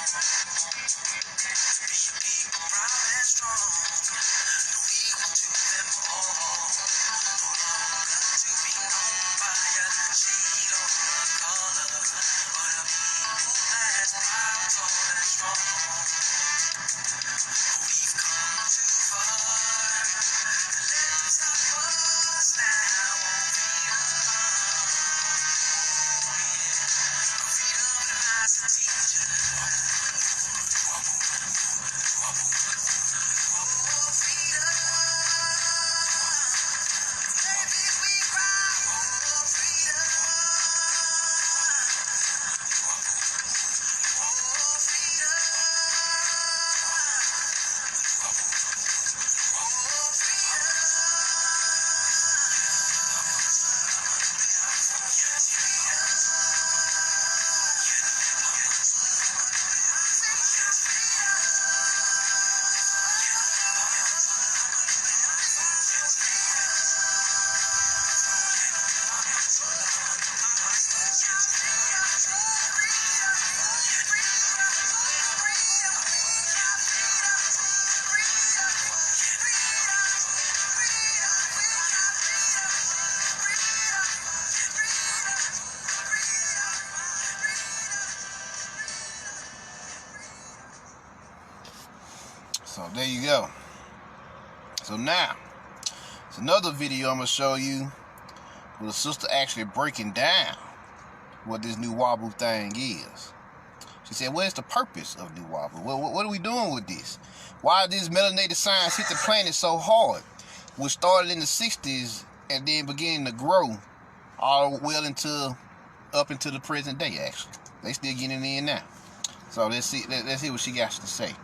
So there you go. So now, it's another video I'm going to show you with a sister actually breaking down what this new Wabu thing is. She said, what is the purpose of new Wabu? What are we doing with this? Why did this melanated science hit the planet so hard? Which started in the 60s and then began to grow all well up into the present day, actually. They still getting in now. So let's see what she got to say.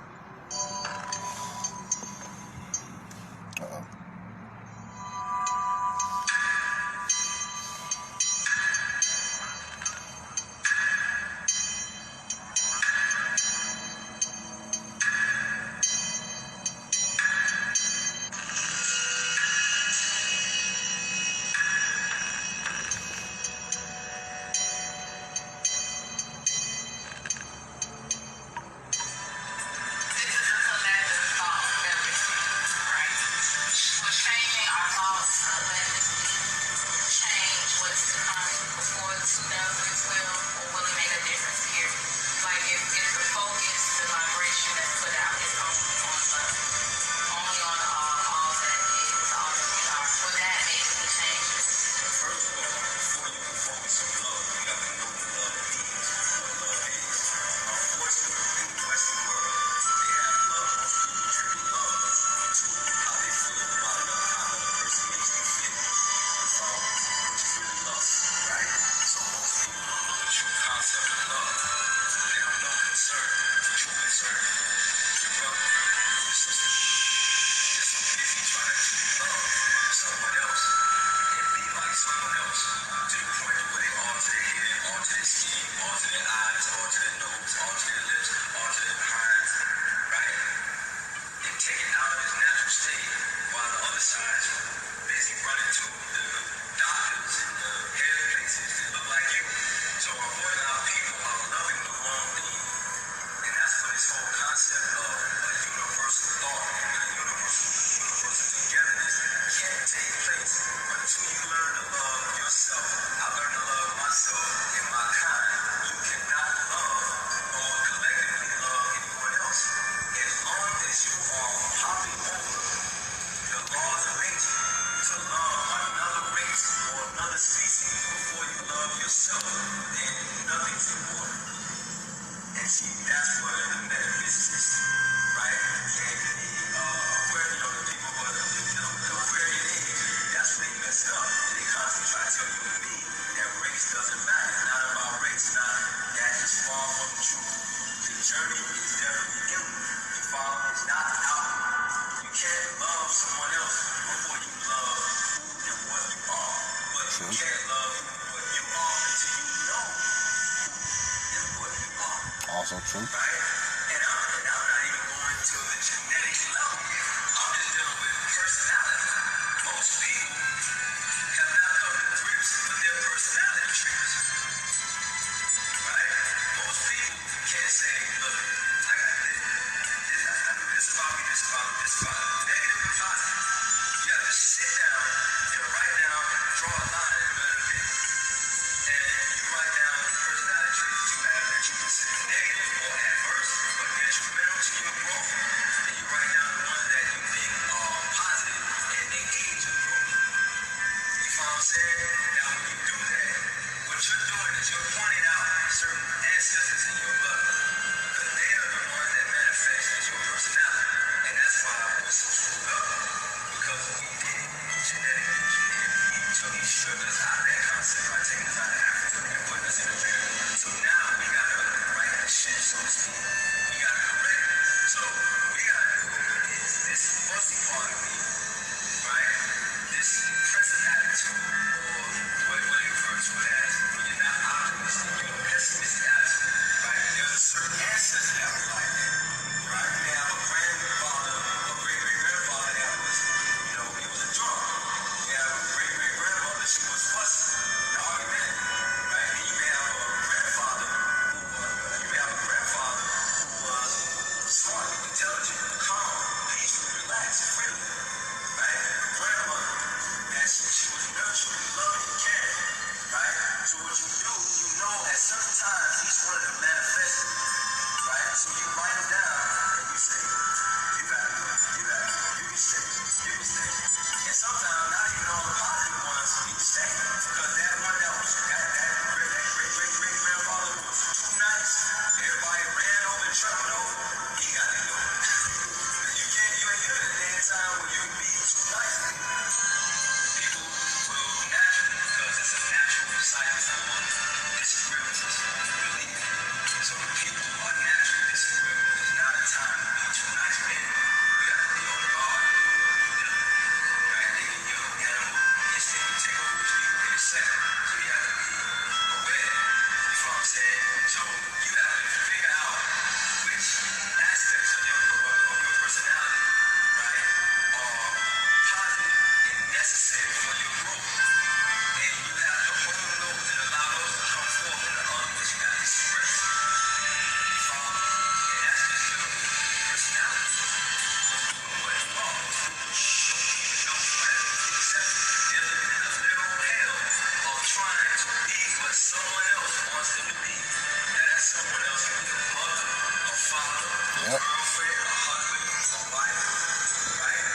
Also true. Right? And I'm not even going to the genetic level. I'm just dealing with personality. Most people have not come to grips with their personality traits. Right? Most people can't say, look, you're pointing out certain ancestors in your bloodline. Because they are the ones that manifest as your personality. And that's why I was so screwed up. Because we did it genetically. He stripped us out of that concept by taking us out of Africa and putting us in the pyramid. So now we gotta right the shit, so to speak. We gotta correct it. So what we gotta do is this fussy part of me, right? This present attitude, or what they refer to it as when you're not optimistic, you're a pessimistic attitude, right? There's a certain ancestor that was like that, right? We have a grandfather, a great-great-grandfather that was, you know, he was a drunk. We have a great-great-grandmother, she was fussy, argumentative, right? And you may have a grandfather who was smart, intelligent, calm, peaceful, relaxed, friendly, right? A grandmother that she was nurturing, loving, and caring, right? So what you do, you know at certain times each one of them manifested, right? So you write them down and you say, you got to do it, you got to do it, you can stay, you can stay. And sometimes not even all the positive ones need to stay, because that one that was that great-great-grandfather was too nice. Everybody ran over and traveled over. He got to go. You ain't here at a time when you can be too nice to people. People will naturally, because it's a natural cycle, disagree with us, believe it. So people are naturally disagreeable. There's not a time to be too nice with anyone. You have to be on guard. Right? Your animal instinct will take over people in a second. So you have to be aware. You know what I'm saying? So you have to figure out which aspects of your personality, right, are positive and necessary for your growth. And you have to hold those and allow those to come forth, and the other ones you got to express. You follow me? And that's just your personality. Doing what's wrong. Don't even know what except they're living in a literal hell of trying to be what someone else wants them to be. Now that someone else can be a mother, a father, a girlfriend, a husband, a wife, right?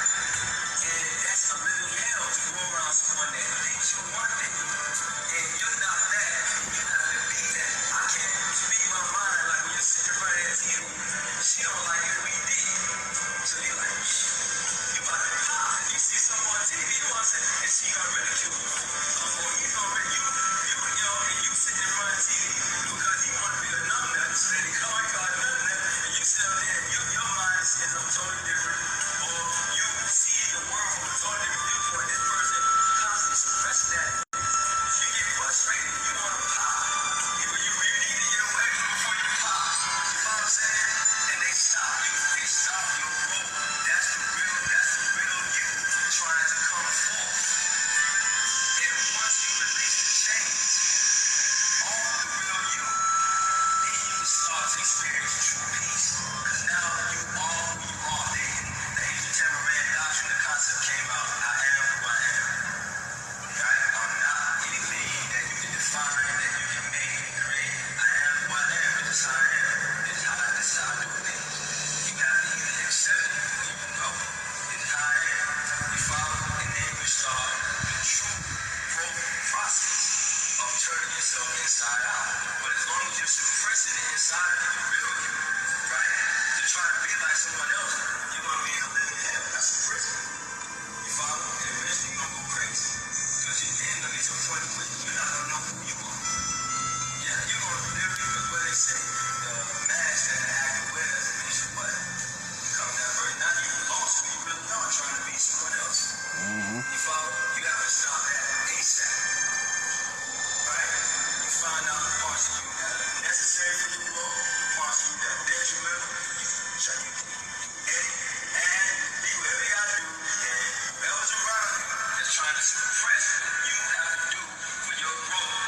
And that's a little hell to go around someone that thinks you one thing, and you're not that, and you have to be that. I can't speak my mind like when you're sitting in front of that TV. She don't like it, we did. So you're like, you about to pop. You see someone on TV, you know what I'm saying? And she gonna ridicule you. Or he's gonna ridicule you, and you sitting in front of TV because he want to be a numbnut. So they call you a numbnut, and you sit up there and your mind is seeing something totally different. Or you see the world from a totally different viewpoint. This person constantly suppressing that. You get frustrated, you want to pop. You need to get away from before you pop. You know what I'm saying? And they stop you. They stop your growth. That's the real you trying to come forth. And once you release the chains, all the real you, then you can start to experience true peace. Because now you are who you are. The ancient Tamarind doctrine, the concept came out, I am who I am. Right? I'm not anything that you can define, that you can make and create. I am who I am. This is how I am. This is how I do things. You have to either accept it or you can go. This is how I am. You follow? And then you start the true growth process of turning yourself inside out. But as long as you're suppressing it inside of you, the real you, right? To try to be like someone else, you're going to be in a living hell. That's a prison. You follow? And eventually you're going to go crazy. Because you're then going to get to a point where you're not going to know who you are. Yeah, you're going to literally, what they say, the mask that the actor wears eventually what? Come down very now you lost who you really are trying to be someone else. You follow? You have to stop that ASAP. Right? You find out the parts of you that are necessary for your growth, the parts of you that are detrimental, you check it. And do whatever you gotta do, and whoever's around you that's trying to suppress what you have to do for your growth,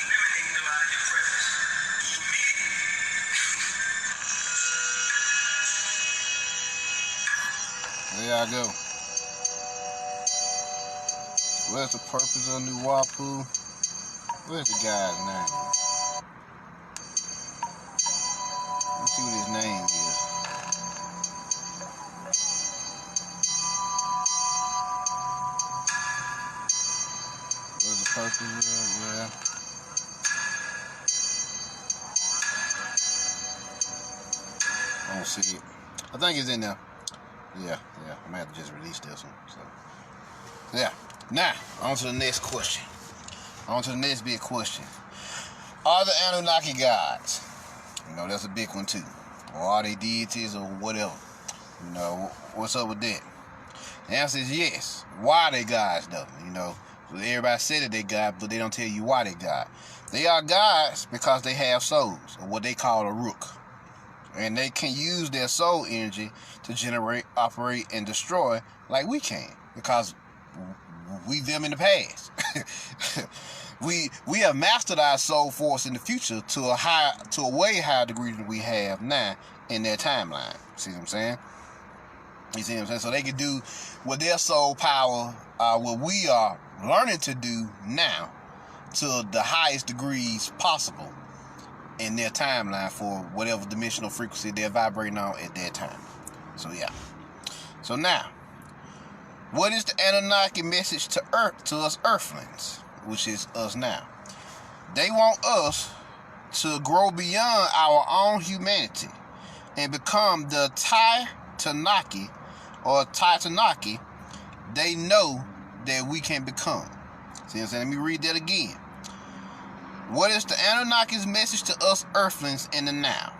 eliminate them out of your presence. Immediately. There y'all go. What's the purpose of New Wabu? What's the guy's name? Let's see what his name is. What's the purpose of it? Yeah. don't see it. I think it's in there. Yeah. I'm gonna have to just release this one. So, yeah. Now, on to the next question. On to the next big question. Are the Anunnaki gods? You know, that's a big one too. Or are they deities or whatever? You know, what's up with that? The answer is yes. Why are they gods though? You know, everybody said that they God, but they don't tell you why they God. They are gods because they have souls, or what they call a rook. And they can use their soul energy to generate, operate, and destroy like we can. Because we them in the past. we have mastered our soul force in the future to a way higher degree than we have now in their timeline. See what I'm saying? You see what I'm saying? So they can do with their soul power, what we are learning to do now, to the highest degrees possible in their timeline for whatever dimensional frequency they're vibrating on at that time. So yeah. So now, what is the Anunnaki message to Earth, to us Earthlings, which is us now? They want us to grow beyond our own humanity and become the Titanaki or Titanaki they know that we can become. See what I'm saying? Let me read that again. What is the Anunnaki's message to us Earthlings in the now?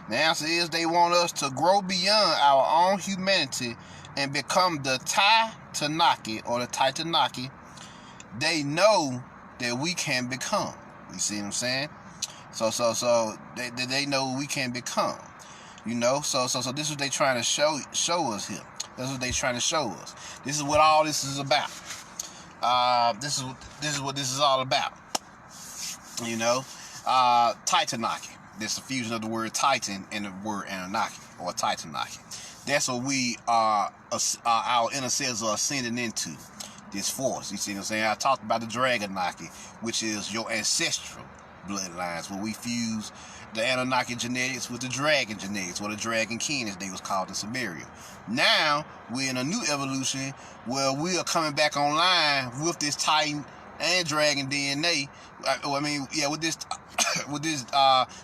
The answer is they want us to grow beyond our own humanity and become the Titanaki or the Titanaki they know that we can become. You see what I'm saying? So they know we can become. You know, so this is what they trying to show us here. That's what they trying to show us. This is what all this is about. This is what this is all about. You know, Titanaki. That's the fusion of the word Titan and the word Anunnaki or Titanaki. That's what we are. Our inner selves are ascending into this force. You see what I'm saying? I talked about the Dragonaki, which is your ancestral bloodlines, where we fuse the Anunnaki genetics with the dragon genetics, or the dragon king as they was called in Sumeria. Now we're in a new evolution where we are coming back online with this Titan and dragon DNA. With this with this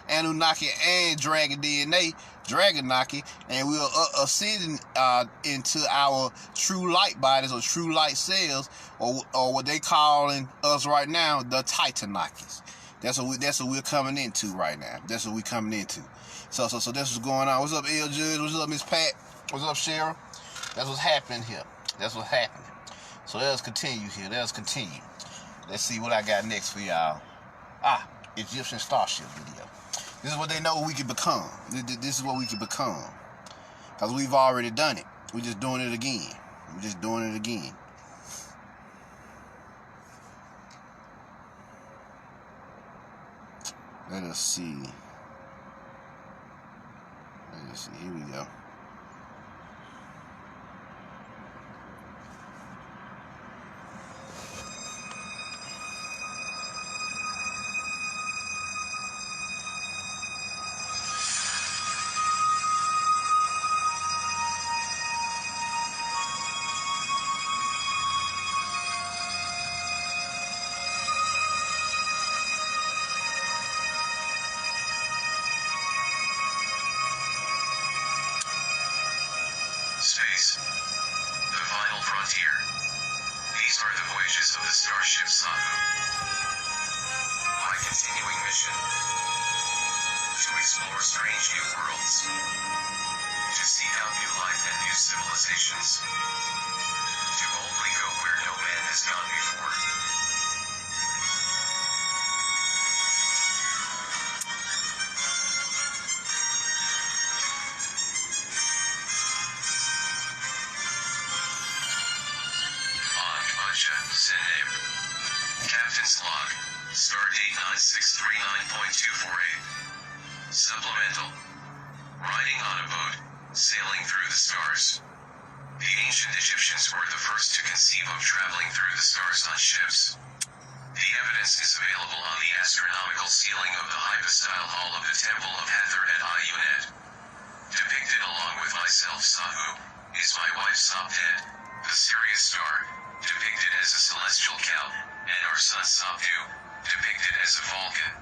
Anunnaki and dragon DNA, Dragonaki, and we are ascending into our true light bodies or true light cells, or what they calling us right now, the Titanakis. That's what we're coming into right now. That's what we're coming into. So that's what's going on. What's up, L. Judge? What's up, Miss Pat? What's up, Cheryl? That's what's happening here. That's what's happening. So let us continue here. Let us continue. Let's see what I got next for y'all. Egyptian starship video. This is what they know we can become. This is what we can become. Because we've already done it. We're just doing it again. We're just doing it again. Let us see. Here we go. Space. The final frontier. These are the voyages of the starship Wabu. My continuing mission. To explore strange new worlds. To seek out new life and new civilizations. To boldly go where no man has gone before. Sending. Captain's log. Stardate 9639.248. Supplemental. Riding on a boat, sailing through the stars. The ancient Egyptians were the first to conceive of traveling through the stars on ships. The evidence is available on the astronomical ceiling of the hypostyle hall of the Temple of Hathor at Ayunet. Depicted along with myself Sahu, is my wife Saptet, the Sirius star, depicted as a celestial cow, and our son Sapdu, depicted as a falcon.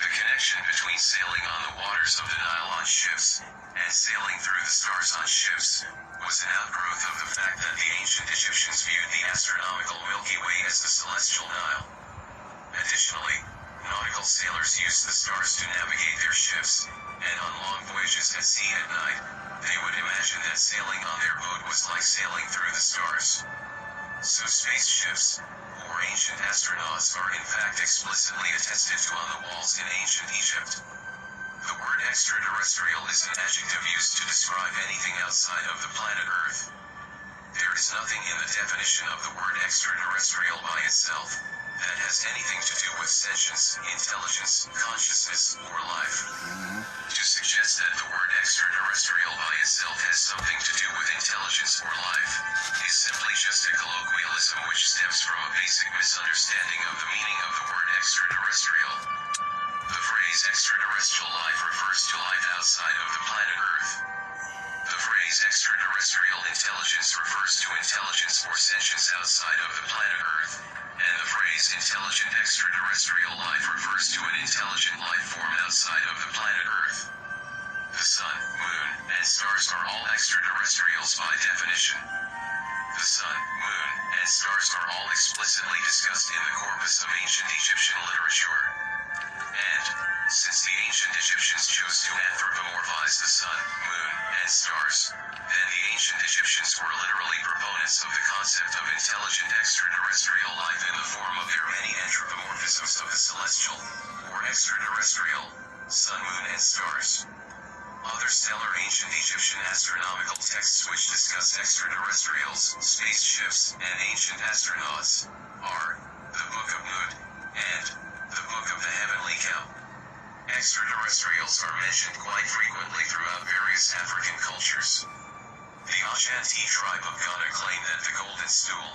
The connection between sailing on the waters of the Nile on ships and sailing through the stars on ships was an outgrowth of the fact that the ancient Egyptians viewed the astronomical Milky Way as the celestial Nile. Additionally, nautical sailors used the stars to navigate their ships, and on long voyages at sea at night, they would imagine that sailing on their boat was like sailing through the stars. So spaceships, or ancient astronauts, are in fact explicitly attested to on the walls in ancient Egypt. The word extraterrestrial is an adjective used to describe anything outside of the planet Earth. There is nothing in the definition of the word extraterrestrial by itself that has anything to do with sentience, intelligence, consciousness, or life. To suggest that the word extraterrestrial by itself has something to do with intelligence or life is simply just a colloquialism which stems from a basic misunderstanding of the meaning of the word extraterrestrial. The phrase extraterrestrial life refers to life outside of the planet Earth. The phrase extraterrestrial intelligence refers to intelligence or sentience outside of the planet Earth, and the phrase intelligent extraterrestrial life refers to an intelligent life form outside of the planet Earth. The sun, moon, and stars are all extraterrestrials by definition. The sun, moon, and stars are all explicitly discussed in the corpus of ancient Egyptian literature. And, since the ancient Egyptians chose to anthropomorphize the sun, moon, and stars, then the ancient Egyptians were literally proponents of the concept of intelligent extraterrestrial life in the form of their many anthropomorphisms of the celestial, or extraterrestrial, sun, moon, and stars. Other stellar ancient Egyptian astronomical texts which discuss extraterrestrials, spaceships, and ancient astronauts are the Book of Nut and the Book of the Heavenly Cow. Extraterrestrials are mentioned quite frequently throughout various African cultures. The Ashanti tribe of Ghana claim that the golden stool,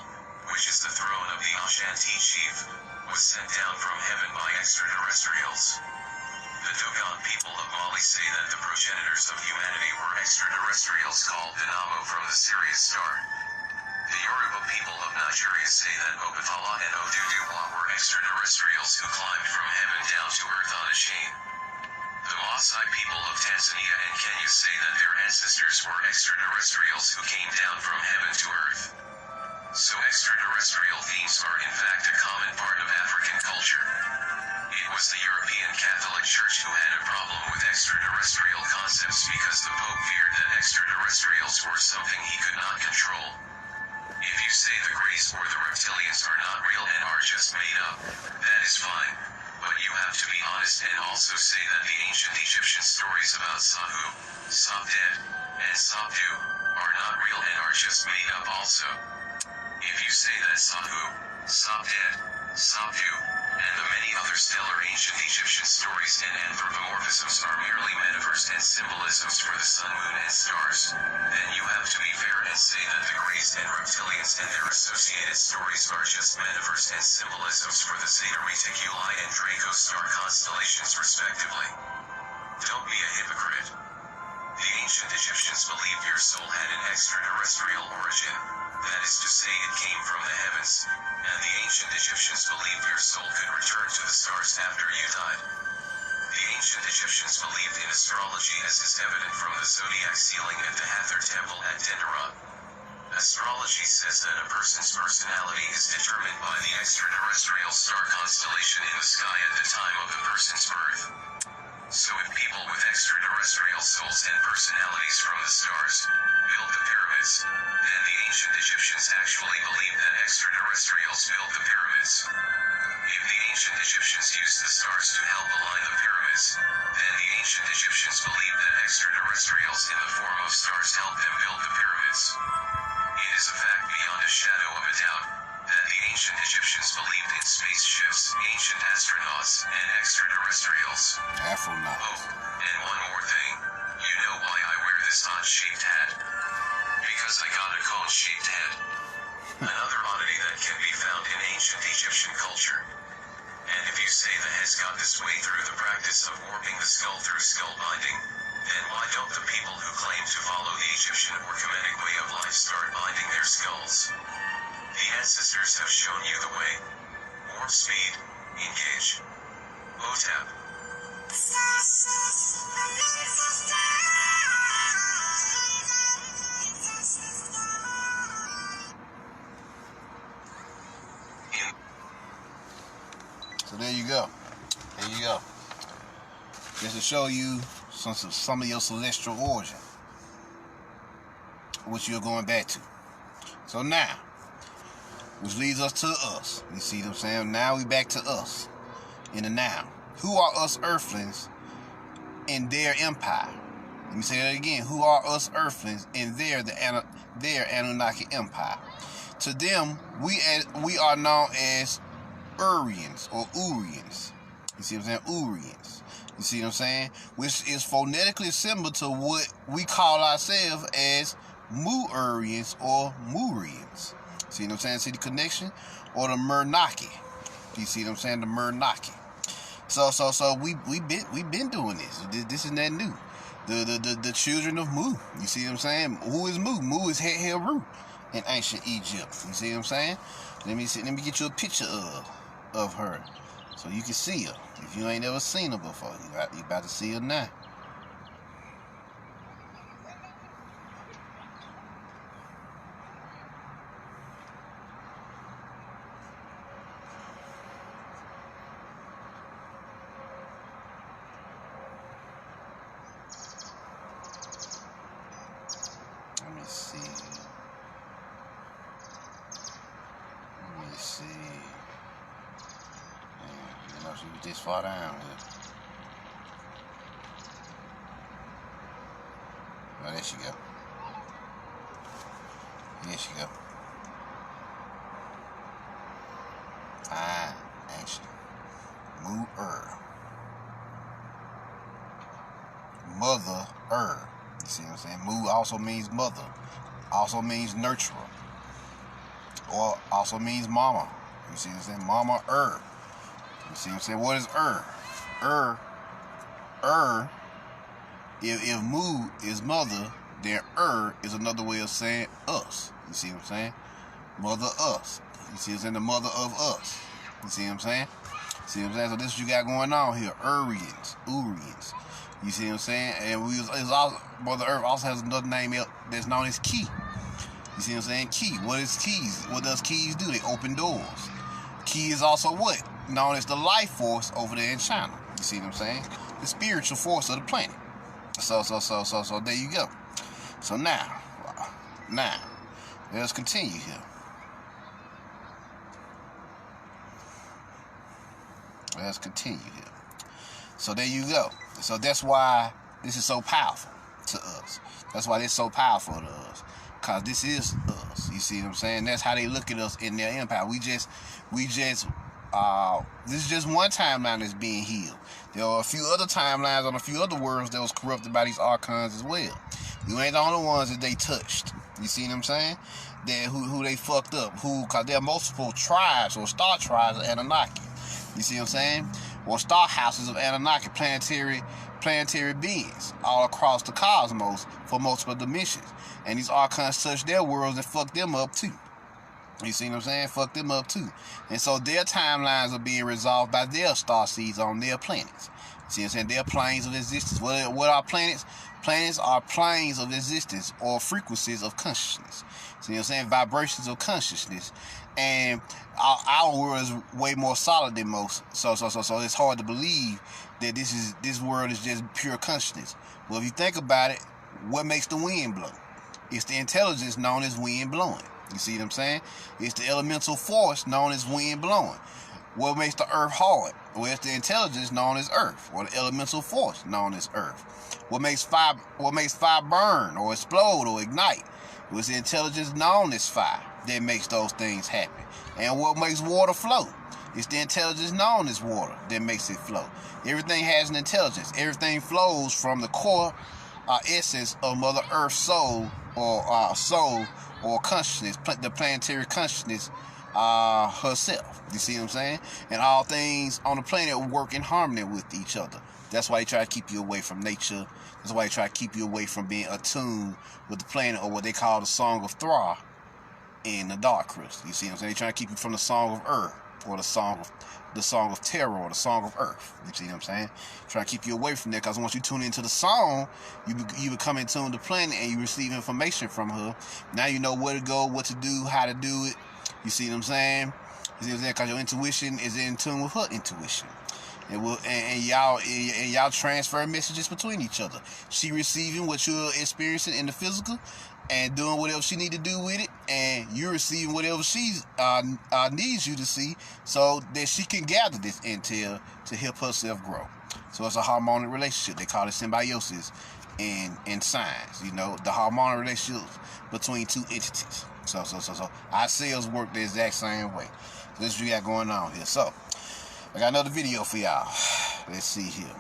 which is the throne of the Ashanti chief, was sent down from heaven by extraterrestrials. The Dogon people of Mali say that the progenitors of humanity were extraterrestrials called the Nomo from the Sirius star. The Yoruba people of Nigeria say that Obatala and Oduduwa were extraterrestrials who climbed from heaven down to earth on a chain. The Maasai people of Tanzania and Kenya say that their ancestors were extraterrestrials who came down from heaven to earth. So extraterrestrial themes are in fact a common part of African culture. It was the European Catholic Church who had a problem with extraterrestrial concepts because the Pope feared that extraterrestrials were something he could not control. If you say the Greys or the reptilians are not real and are just made up, that is fine, but you have to be honest and also say that the ancient Egyptian stories about Sahu, Sopdet, and Sopdu are not real and are just made up also. If you say that Sahu, Sopdet, Sopdu, and the many other stellar ancient Egyptian stories and anthropomorphisms are merely metaphors and symbolisms for the sun, moon, and stars, then you have to be fair and say that the Greys and reptilians and their associated stories are just metaphors and symbolisms for the Zeta Reticuli and Draco star constellations respectively. Don't be a hypocrite. The ancient Egyptians believed your soul had an extraterrestrial origin, that is to say it came from the heavens, and the ancient Egyptians believed your soul could return to the stars after you died. The ancient Egyptians believed in astrology as is evident from the zodiac sealing at the Hathor temple at Dendera. Astrology says that a person's personality is determined by the extraterrestrial star constellation in the sky at the time of the person's birth. So if people with extraterrestrial souls and personalities from the stars built the pyramids, then the ancient Egyptians actually believed that extraterrestrials built the pyramids. If the ancient Egyptians used the stars to help align the pyramids, then the ancient Egyptians believed that extraterrestrials in the form of stars helped them build the pyramids. It is a fact beyond a shadow of a doubt that the ancient Egyptians believed in spaceships, ancient astronauts, and extraterrestrials. Afronauts. Oh, and one more thing. You know why I wear this odd-shaped hat? Because I got a cone-shaped head. Another oddity that can be found in ancient Egyptian culture. And if you say the head's got this way through the practice of warping the skull through skull binding, then why don't the people who claim to follow the Egyptian or Kemetic way of life start binding their skulls? The ancestors have shown you the way. Warp speed, engage. OTAP. So there you go. There you go. Just to show you some of your celestial origin, which you're going back to. So now, which leads us to us. You see what I'm saying? Now we back to us in the now. Who are us earthlings in their empire? Let me say that again. Who are us earthlings in their Anunnaki Empire? To them, we are known as Urians or Urians. You see what I'm saying? Urians. You see what I'm saying? Which is phonetically similar to what we call ourselves as Mu-Urians or Murians. See what I'm saying? See the connection? Or the Mernaki. You see what I'm saying? The Mernaki. So we've been doing this. This is not new. The children of Mu. You see what I'm saying? Who is Mu? Mu is Heru in ancient Egypt. You see what I'm saying? Let me get you a picture of her, so you can see her. If you ain't ever seen her before, you about to see her now. Let me see. She was this far down here. Oh, there she go. There she go. Fine, actually. Mu-Ur. Mother-Ur. You see what I'm saying? Mu also means mother. Also means nurturer. Or also means mama. You see what I'm saying? Mama-Ur. You see what I'm saying? What is if Mu is mother, then is another way of saying us. You see what I'm saying? Mother us. You see what I'm saying? The mother of us. You see what I'm saying? See what I'm saying? So this is what you got going on here. Urians. You see what I'm saying? And Mother Earth also has another name that's known as Ki. You see what I'm saying? Ki. What is keys? What does keys do? They open doors. Ki is also what? Known as the life force over there in China. You see what I'm saying? The spiritual force of the planet. So there you go. So now, let's continue here. Let's continue here. So there you go. So that's why this is so powerful to us. That's why it's so powerful to us. Because this is us. You see what I'm saying? That's how they look at us in their empire. This is just one timeline that's being healed. There are a few other timelines on a few other worlds that was corrupted by these archons as well. You ain't the only ones that they touched. You see what I'm saying? That who they fucked up. Because there are multiple tribes or star tribes of Anunnaki. You see what I'm saying? Or star houses of Anunnaki, planetary beings all across the cosmos for multiple dimensions. And these archons touched their worlds and fucked them up too. You see what I'm saying? Fuck them up too. And so their timelines are being resolved by their star seeds on their planets. See what I'm saying? Their planes of existence. What are planets? Planets are planes of existence or frequencies of consciousness. See what I'm saying? Vibrations of consciousness. And our world is way more solid than most. So it's hard to believe that this world is just pure consciousness. Well, if you think about it, what makes the wind blow? It's the intelligence known as wind blowing. You see what I'm saying? It's the elemental force known as wind blowing. What makes the earth hard? Well, it's the intelligence known as earth, or the elemental force known as earth. What makes fire burn or explode or ignite? Well, it's the intelligence known as fire that makes those things happen. And what makes water flow? It's the intelligence known as water that makes it flow. Everything has an intelligence. Everything flows from the core essence of Mother Earth's soul or consciousness, the planetary consciousness herself. You see what I'm saying? And all things on the planet work in harmony with each other. That's why they try to keep you away from nature. That's why they try to keep you away from being attuned with the planet, or what they call the Song of Thra in the Dark Crystal. You see what I'm saying? They try to keep you from the Song of Earth or the song of terror, or the song of earth. You see what I'm saying? Trying to keep you away from that, because once you tune into the song, you become in tune to the planet, and you receive information from her. Now you know where to go, what to do, how to do it. You see what I'm saying? You see what I'm saying? Because your intuition is in tune with her intuition. And y'all transfer messages between each other. She receiving what you're experiencing in the physical, and doing whatever she need to do with it, and you're receiving whatever she needs you to see, so that she can gather this intel to help herself grow. So it's a harmonic relationship. They call it symbiosis in science. You know, the harmonic relationship between two entities. So our cells work the exact same way. So this is what we got going on here. So I got another video for y'all. Let's see here.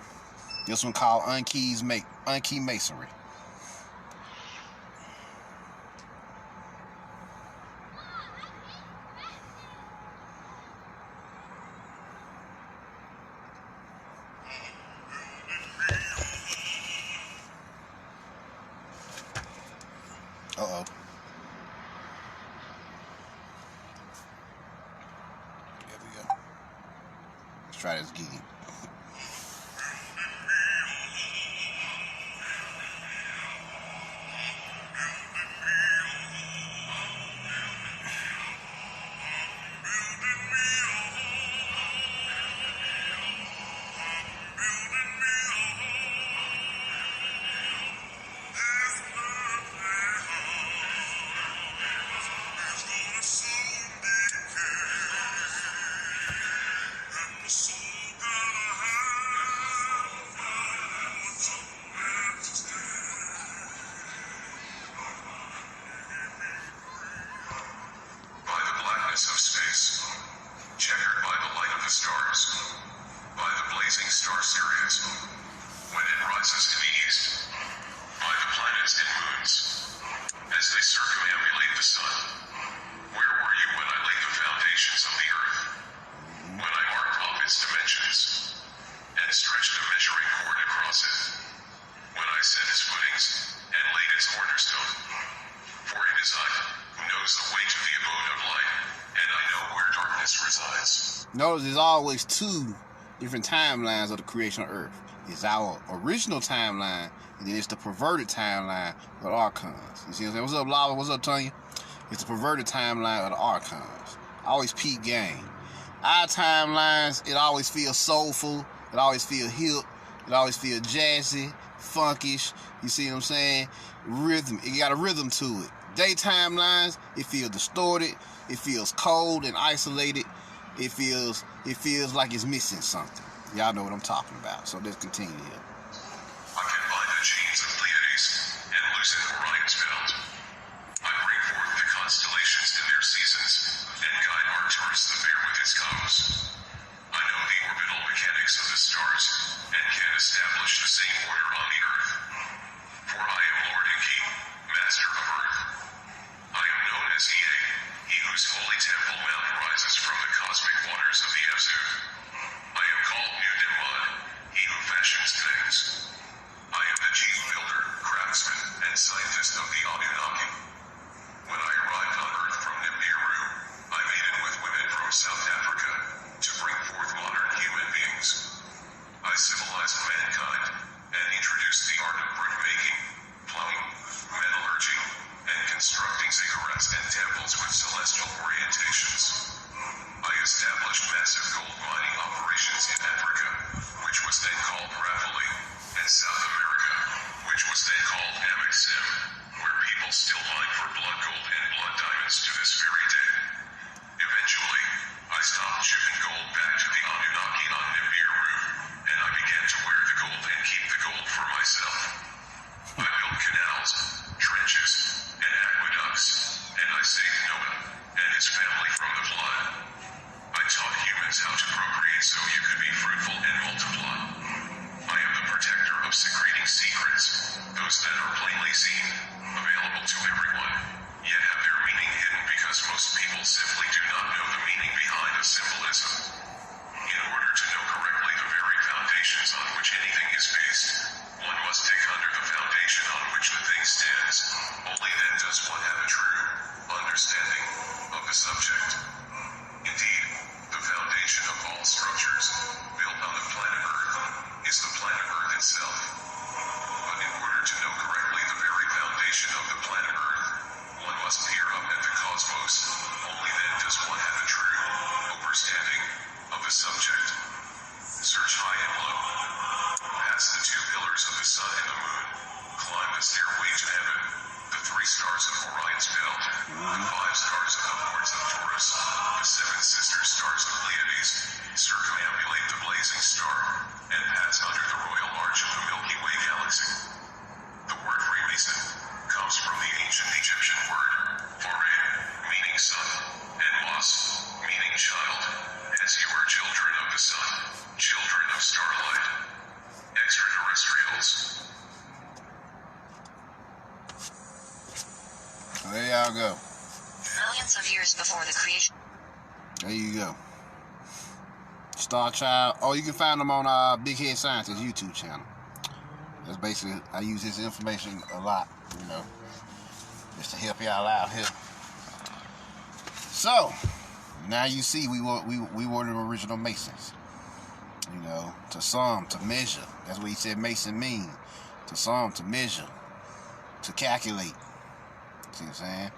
This one called Unkey Masonry. Uh-oh. There we go. Let's try this again. Of space, checkered by the light of the stars, by the blazing star Sirius, when it rises to the east, by the planets and moons, as they circumambulate the sun. Where were you when I laid the foundations of the earth? When I marked off its dimensions, and stretched a measuring cord across it? When I set its footings, and laid its cornerstone? For it is I who knows the way to the abode of light, and I know where darkness resides. Notice there's always two different timelines of the creation of Earth. It's our original timeline, and then it's the perverted timeline of the archons. You see what I'm saying? What's up, Lava? What's up, Tanya? It's the perverted timeline of the archons. Always peak game. Our timelines, it always feels soulful. It always feels hip. It always feels jazzy, funkish. You see what I'm saying? Rhythm. It got a rhythm to it. Day timelines, it feels distorted. It feels cold and isolated. It feels like it's missing something. Y'all know what I'm talking about. So let's continue here. I can bind the chains of Pleiades and loosen Orion's belt. I bring forth the constellations in their seasons and guide Arcturus the Bear with its cones. I know the orbital mechanics of the stars and can establish the same order on the earth. For I am Lord and King, Master of Earth. I am known as Ea, he whose holy temple mount rises from the cosmic waters of the Absolute. I am called Nibiru, he who fashions things. I am the chief builder, craftsman, and scientist of the Anunnaki. When I arrived on Earth from Nibiru, I mated with women from South Africa to bring forth modern human beings. I civilized mankind and introduced the art of brick-making, plumbing, metallurgy, and constructing ziggurats and temples with celestial orientations. I established massive gold mining operations in Africa, which was then called Rafali, and South America, which was then called Amexim, where people still mine for blood gold and blood diamonds to this very day. Eventually, I stopped shipping gold back to the Anunnaki on Nibiru, and I began to wear the gold and keep the gold for myself. I built canals, trenches, and aqueducts, and I saved Nomo and his family from the flood. I taught humans how to procreate so you could be fruitful and multiply. I am the protector of secreting secrets, those that are plainly seen, available to everyone, yet have their meaning hidden because most people simply do not know the meaning behind a symbolism. In order to know correctly the very foundations on which anything is based, one must dig under the foundation on which the thing stands. Only then does one have a true understanding of the subject. Indeed, the foundation child, as you are children of the sun, children of starlight, extraterrestrials. There y'all go. Millions of years before the creation. There you go. Star Child. Oh, you can find them on Big Head Scientist YouTube channel. That's basically, I use this information a lot, you know, just to help y'all out here. So, now you see we were the original Masons. You know, to some, to measure. That's what he said Mason mean. To some, to measure. To calculate. See what I'm saying?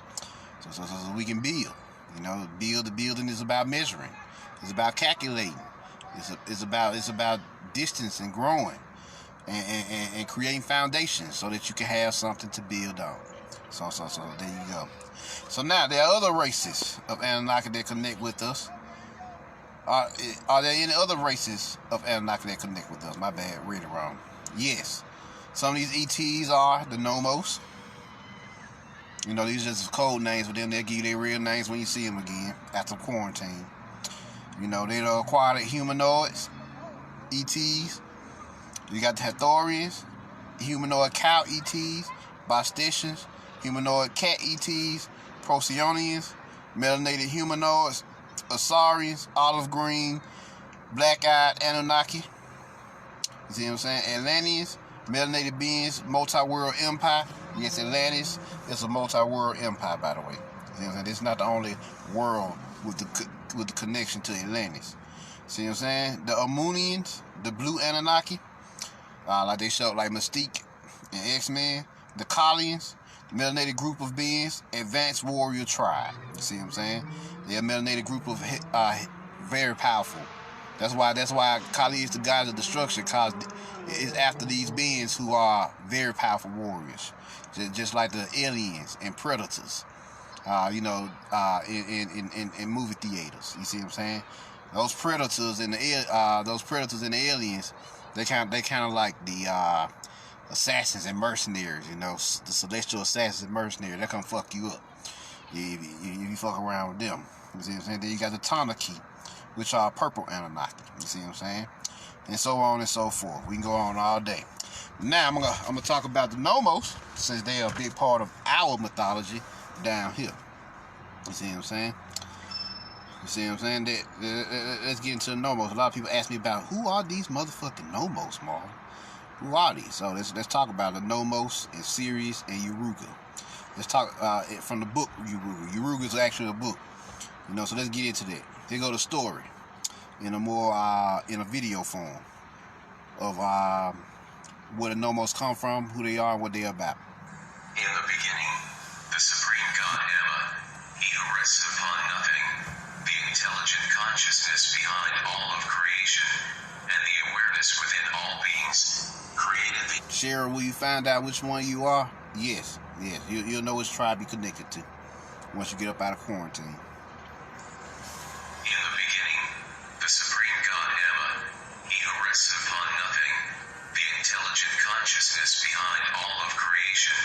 So we can build. You know, the building is about measuring. It's about calculating. It's about distance and growing and creating foundations so that you can have something to build on. So there you go. So now there are other races of Anunnaki that connect with us. Are there any other races of Anunnaki that connect with us? My bad, read it wrong. Yes. Some of these ETs are the Nomos. You know, these are just code names for them. They'll give you their real names when you see them again after quarantine. You know, they're the aquatic humanoids, ETs. You got the Hathorians, humanoid cow ETs, Bosticians, humanoid cat ETs, Procyon, melanated humanoids, Asarians, olive green, black-eyed Anunnaki. You see what I'm saying? Atlanteans, melanated beings, multi-world empire. Yes, Atlantis is a multi-world empire, by the way. You see what I'm saying? This is not the only world with the connection to Atlantis. See what I'm saying? The Amunians, the blue Anunnaki, like they showed, like Mystique and X-Men. The Kalians, melanated group of beings, advanced warrior tribe. You see what I'm saying? They're a melanated group of very powerful. That's why Kali is the god of destruction, cause it's after these beings who are very powerful warriors, just like the aliens and predators. You know, in movie theaters. You see what I'm saying? Those predators and the aliens, they kind of like the assassins and mercenaries. You know, the celestial assassins and mercenaries. They come fuck you up. You fuck around with them. You see what I'm saying? Then you got the Titanaki, which are purple Anunnaki. You see what I'm saying? And so on and so forth. We can go on all day. Now I'm gonna talk about the Nomos, since they are a big part of our mythology down here. You see what I'm saying? You see what I'm saying? Let's get into the Nomos. A lot of people ask me about who are these motherfucking Nomos, Marlon? Who are these? So let's talk about the Nomos and Sirius and Uruga. Let's talk from the book Uruga. Uruga is actually a book. You know, so let's get into that. Here go the story in a more in a video form of where the Nomos come from, who they are, and what they're about. In the beginning, the supreme god Amma, he who rests upon nothing, the intelligent consciousness behind all of creation, and the awareness within all beings, created the... Cheryl, will you find out which one you are? Yes. You'll know which tribe you're connected to once you get up out of quarantine. In the beginning, the supreme god Amma, he who rests upon nothing, the intelligent consciousness behind all of creation,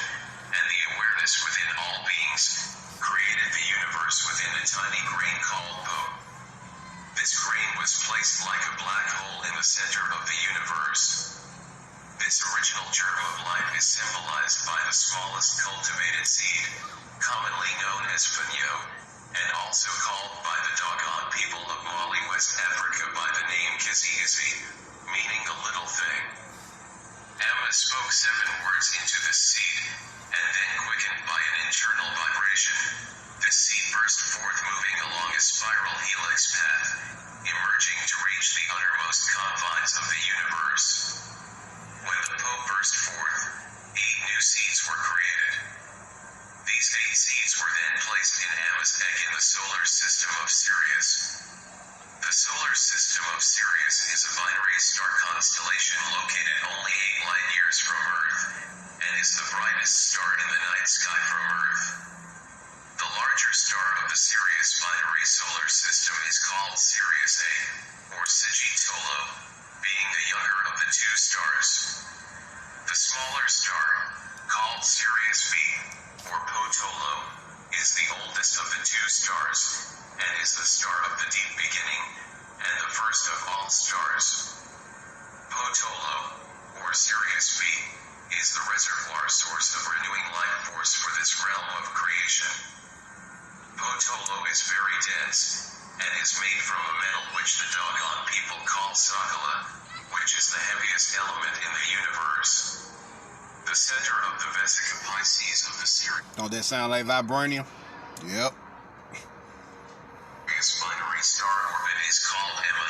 and the awareness within all beings, created the universe within a tiny grain called Po. This grain was placed like a black hole in the center of the universe. This original germ of life is symbolized by the smallest cultivated seed, commonly known as Fanyo, and also called by the Dogon people of Mali, West Africa by the name Kizi, meaning a little thing. Amma spoke 7 words into this seed, and then quickened by an internal vibration, this seed burst forth moving along a spiral helix path, emerging to reach the uttermost confines of the universe. When the Pope burst forth, 8 new seeds were created. These 8 seeds were then placed in Amma's egg in the solar system of Sirius. The solar system of Sirius is a binary star constellation located only 8 light years from Earth, and is the brightest star in the night sky from Earth. The larger star of the Sirius binary solar system is called Sirius A, or Sigitolo, being the younger of the 2 stars. The smaller star, called Sirius B, or Potolo, is the oldest of the 2 stars, and is the star of the deep beginning, and the first of all stars. Potolo, or Sirius B, is the reservoir source of renewing life force for this realm of creation. Potolo is very dense, and is made from a metal which the doggone people call Sakala, which is the heaviest element in the universe. The center of the Vesica Pisces of the Sirius. Don't that sound like vibranium? Yep. Binary star orbit is called Emma,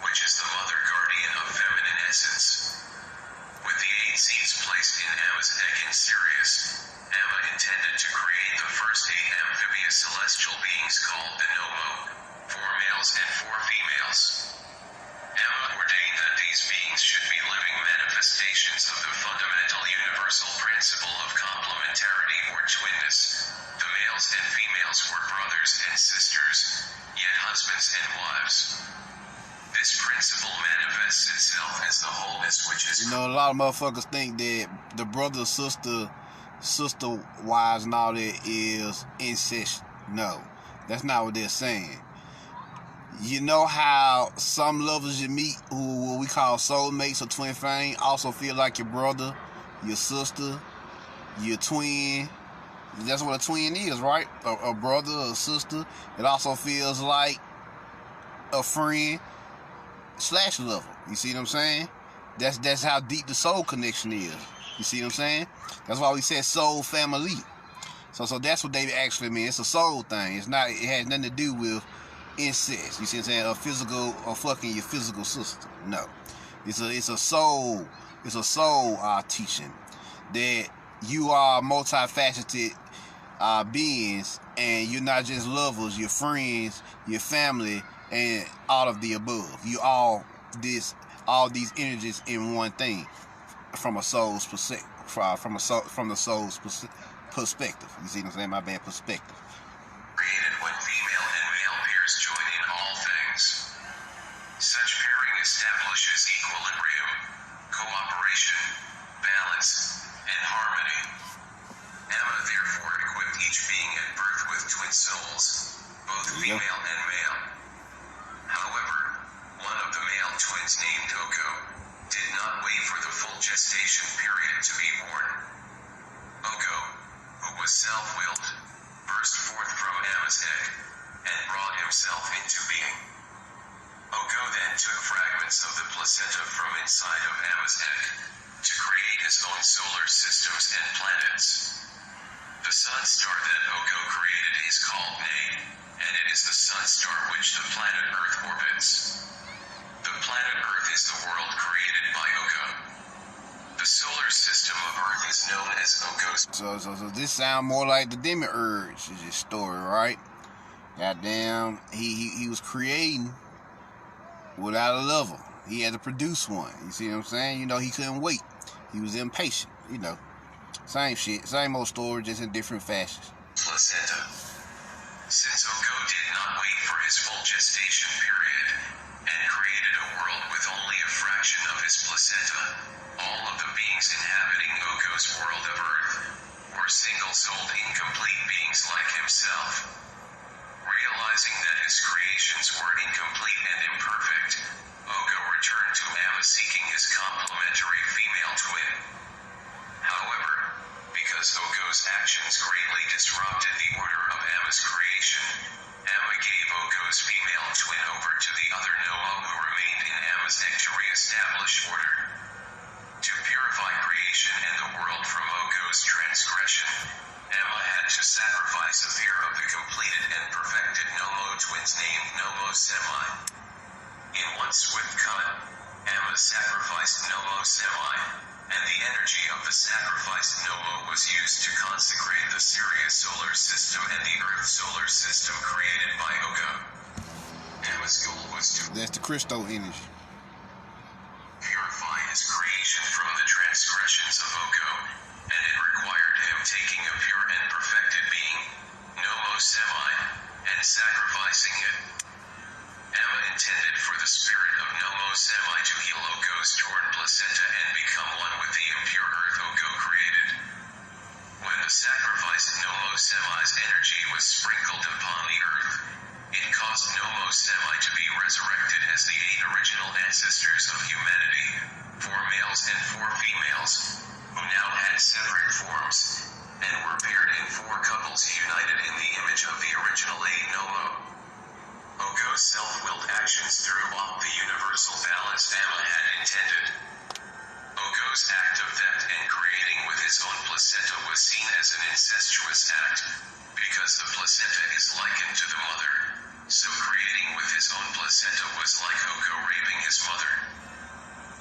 which is the mother guardian of feminine essence. With the 8 seeds placed in Emma's egg in Sirius, Emma intended to create the first 8 amphibious celestial beings called the Nomo, 4 males and 4 females. Emma ordained that these beings should be living manifestations of the fundamental universal principle of complementarity or twinness. The males and females were brothers and sisters, yet husbands and wives. This principle manifests itself as the wholeness which is... You know, a lot of motherfuckers think that the brother, sister wives and all that is incest. No, that's not what they're saying. You know how some lovers you meet who we call soulmates or twin flame also feel like your brother, your sister, your twin. That's what a twin is, right? A brother, a sister. It also feels like a friend / lover. You see what I'm saying? That's how deep the soul connection is. You see what I'm saying? That's why we said soul family. So that's what they actually mean. It's a soul thing. It has nothing to do with incest. You see what I'm saying? A physical or fucking your physical sister. No. It's a soul teaching that you are multifaceted beings, and you're not just lovers, you're friends, your family, and all of the above. You all these energies in one thing from a soul's perspective. From the soul's perspective. You see what I'm saying? My bad, perspective. Created when female and male pairs join in all things. Such pairing establishes equilibrium, cooperation, balance, and harmony. Emma therefore equipped each being at birth with twin souls, both female and male. However, one of the male twins named Oko did not wait for the full gestation period to be born. Oko, who was self-willed, burst forth from Emma's egg and brought himself into being. Oko then took fragments of the placenta from inside of Emma's egg to create his own solar systems and planets. The sun star that Oko created is called Ne, and it is the sun star which the planet Earth orbits. The planet Earth is the world created by Oko. The solar system of Earth is known as Oko's. So this sound more like the Demiurge is his story, right? Goddamn, he was creating without a lover. He had to produce one. You see what I'm saying? You know, he couldn't wait. He was impatient. You know, same shit, same old story, just in different fashions. Placenta. Since Oko did not wait for his full gestation period and created a world with only a fraction of his placenta, all of the beings inhabiting Oko's world of Earth were single-souled incomplete beings like himself. Realizing that his creations were incomplete and imperfect, Oko returned to Amma seeking his complementary female twin. However, because Oko's actions greatly disrupted the order of Amma's creation, Amma gave Oko's female twin over to the other Nomo who remained in Amma's egg to re-establish order. To purify creation and the world from Oko's transgression, Amma had to sacrifice a pair of the completed and perfected Nomo twins named Nomo Semi. In one swift cut, Amma sacrificed Nomo Semi, and the energy of the sacrificed Nomo was used to consecrate the Sirius solar system and the Earth solar system created by Oko. Amma's goal was to... That's the crystal energy. Purify his creation from the transgressions of Oko, and it required him taking a pure and perfected being, Nomo Semi, and sacrificing it. Amma intended for the spirit of Nomo Semi to heal Oko's torn placenta and become one with the impure earth Oko created. When the sacrificed Nomo Semi's energy was sprinkled upon the earth, it caused Nomo Semi to be resurrected as the 8 original ancestors of humanity, 4 males and 4 females, who now had separate forms, and were paired in 4 couples united in the image of the original 8 Nomo. Ogo's self-willed actions threw off the universal balance Amma had intended. Ogo's act of theft and creating with his own placenta was seen as an incestuous act, because the placenta is likened to the mother, so creating with his own placenta was like Ogo raping his mother.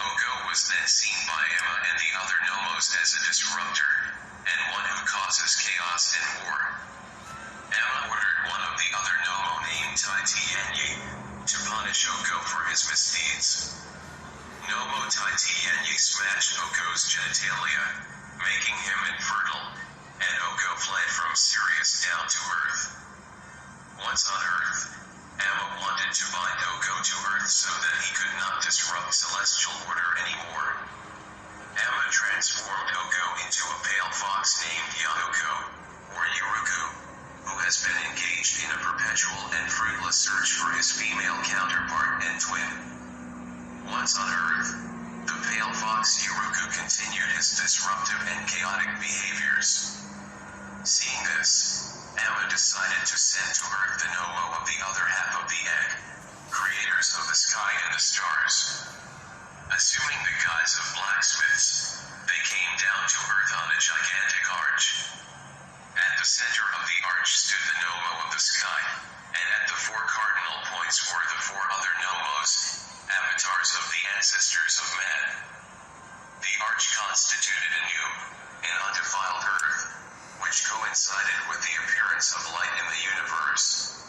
Ogo was then seen by Amma and the other Nomos as a disruptor, and one who causes chaos and war. Amma ordered one of the other Nomo named Titanaki to punish Ogo for his misdeeds. Nomo Titanaki smashed Ogo's genitalia, making him infertile, and Ogo fled from Sirius down to Earth. Once on Earth, Amma wanted to bind Ogo to Earth so that he could not disrupt celestial order anymore. Amma transformed Ogo into a pale fox named Yanoko, or Yuruku, who has been engaged in a perpetual and fruitless search for his female counterpart and twin. Once on Earth, the pale fox Yuruku continued his disruptive and chaotic behaviors. Seeing this, Amma decided to send to Earth the Nomo of the other half of the egg, creators of the sky and the stars. Assuming the guise of blacksmiths, they came down to Earth on a gigantic arch. At the center of the arch stood the Nomo of the sky, and at the 4 cardinal points were the 4 other Nomos, avatars of the ancestors of man. The arch constituted a new and undefiled Earth, which coincided with the appearance of light in the universe.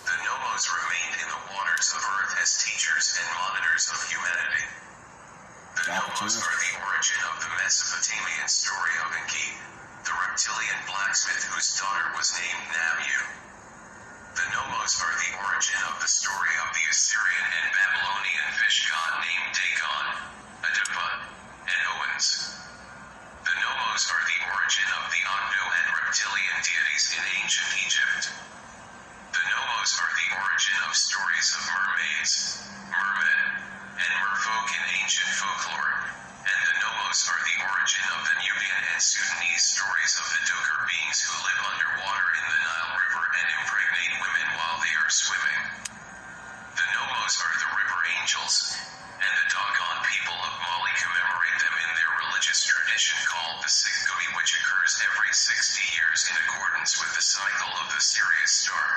The Nomos remained in the waters of Earth as teachers and monitors of humanity. The Nomos are the origin of the Mesopotamian story of Enki, the reptilian blacksmith whose daughter was named Namu. The Nomos are the origin of the story of the Assyrian and Babylonian fish god named Dagon, Adipa, and Owens. The Nomos are the origin of the Ogno and reptilian deities in ancient Egypt. The Nomos are the origin of stories of mermaids, mermen, and merfolk in ancient folklore, and the Nomos are the origin of the Nubian and Sudanese stories of the Dogar beings who live underwater in the Nile River and impregnate women while they are swimming. The Nomos are the river angels, and the Dogon people of Mali commemorate them in their religious tradition called the Sigui, which occurs every 60 years in accordance with the cycle of the Sirius star.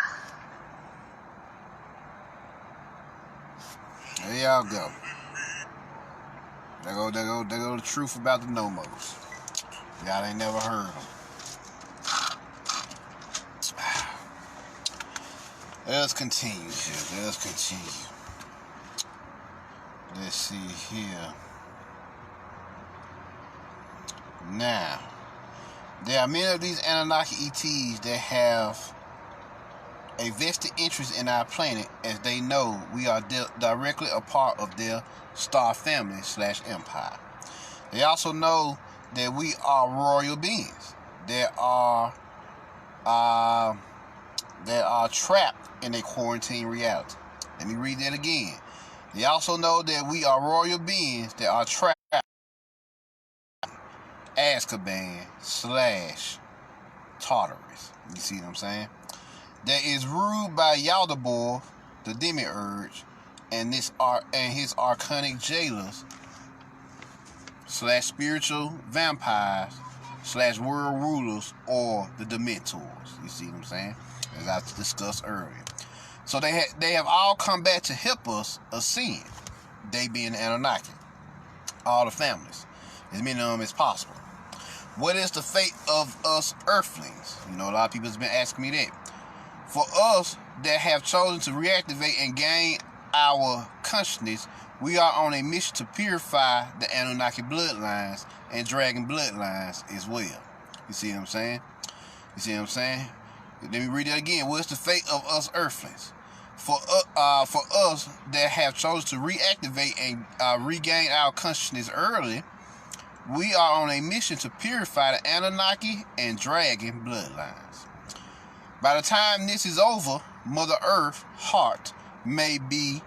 There y'all go. There go the truth about the Nomos. Y'all ain't never heard them. Let's continue here. Let's see here. Now, there are many of these Anunnaki ETs that have a vested interest in our planet, as they know we are directly a part of their star family / empire. They also know that we are royal beings that are trapped in a quarantine reality. Let me read that again. They also know that we are royal beings that are trapped in Azkaban / Tartarus. You see what I'm saying? That is ruled by Yaldabaoth, the demiurge, and his archonic jailers / spiritual vampires / world rulers, or the Dementors. You see what I'm saying? As I discussed earlier. So they have all come back to help us ascend. They being the Anunnaki. All the families. As many of them as possible. What is the fate of us earthlings? You know, a lot of people have been asking me that. For us that have chosen to reactivate and gain our consciousness, we are on a mission to purify the Anunnaki bloodlines and dragon bloodlines as well. You see what I'm saying? Let me read that again. What's the fate of us earthlings? For us that have chosen to reactivate and regain our consciousness early, we are on a mission to purify the Anunnaki and Dragon bloodlines. By the time this is over, Mother Earth heart may be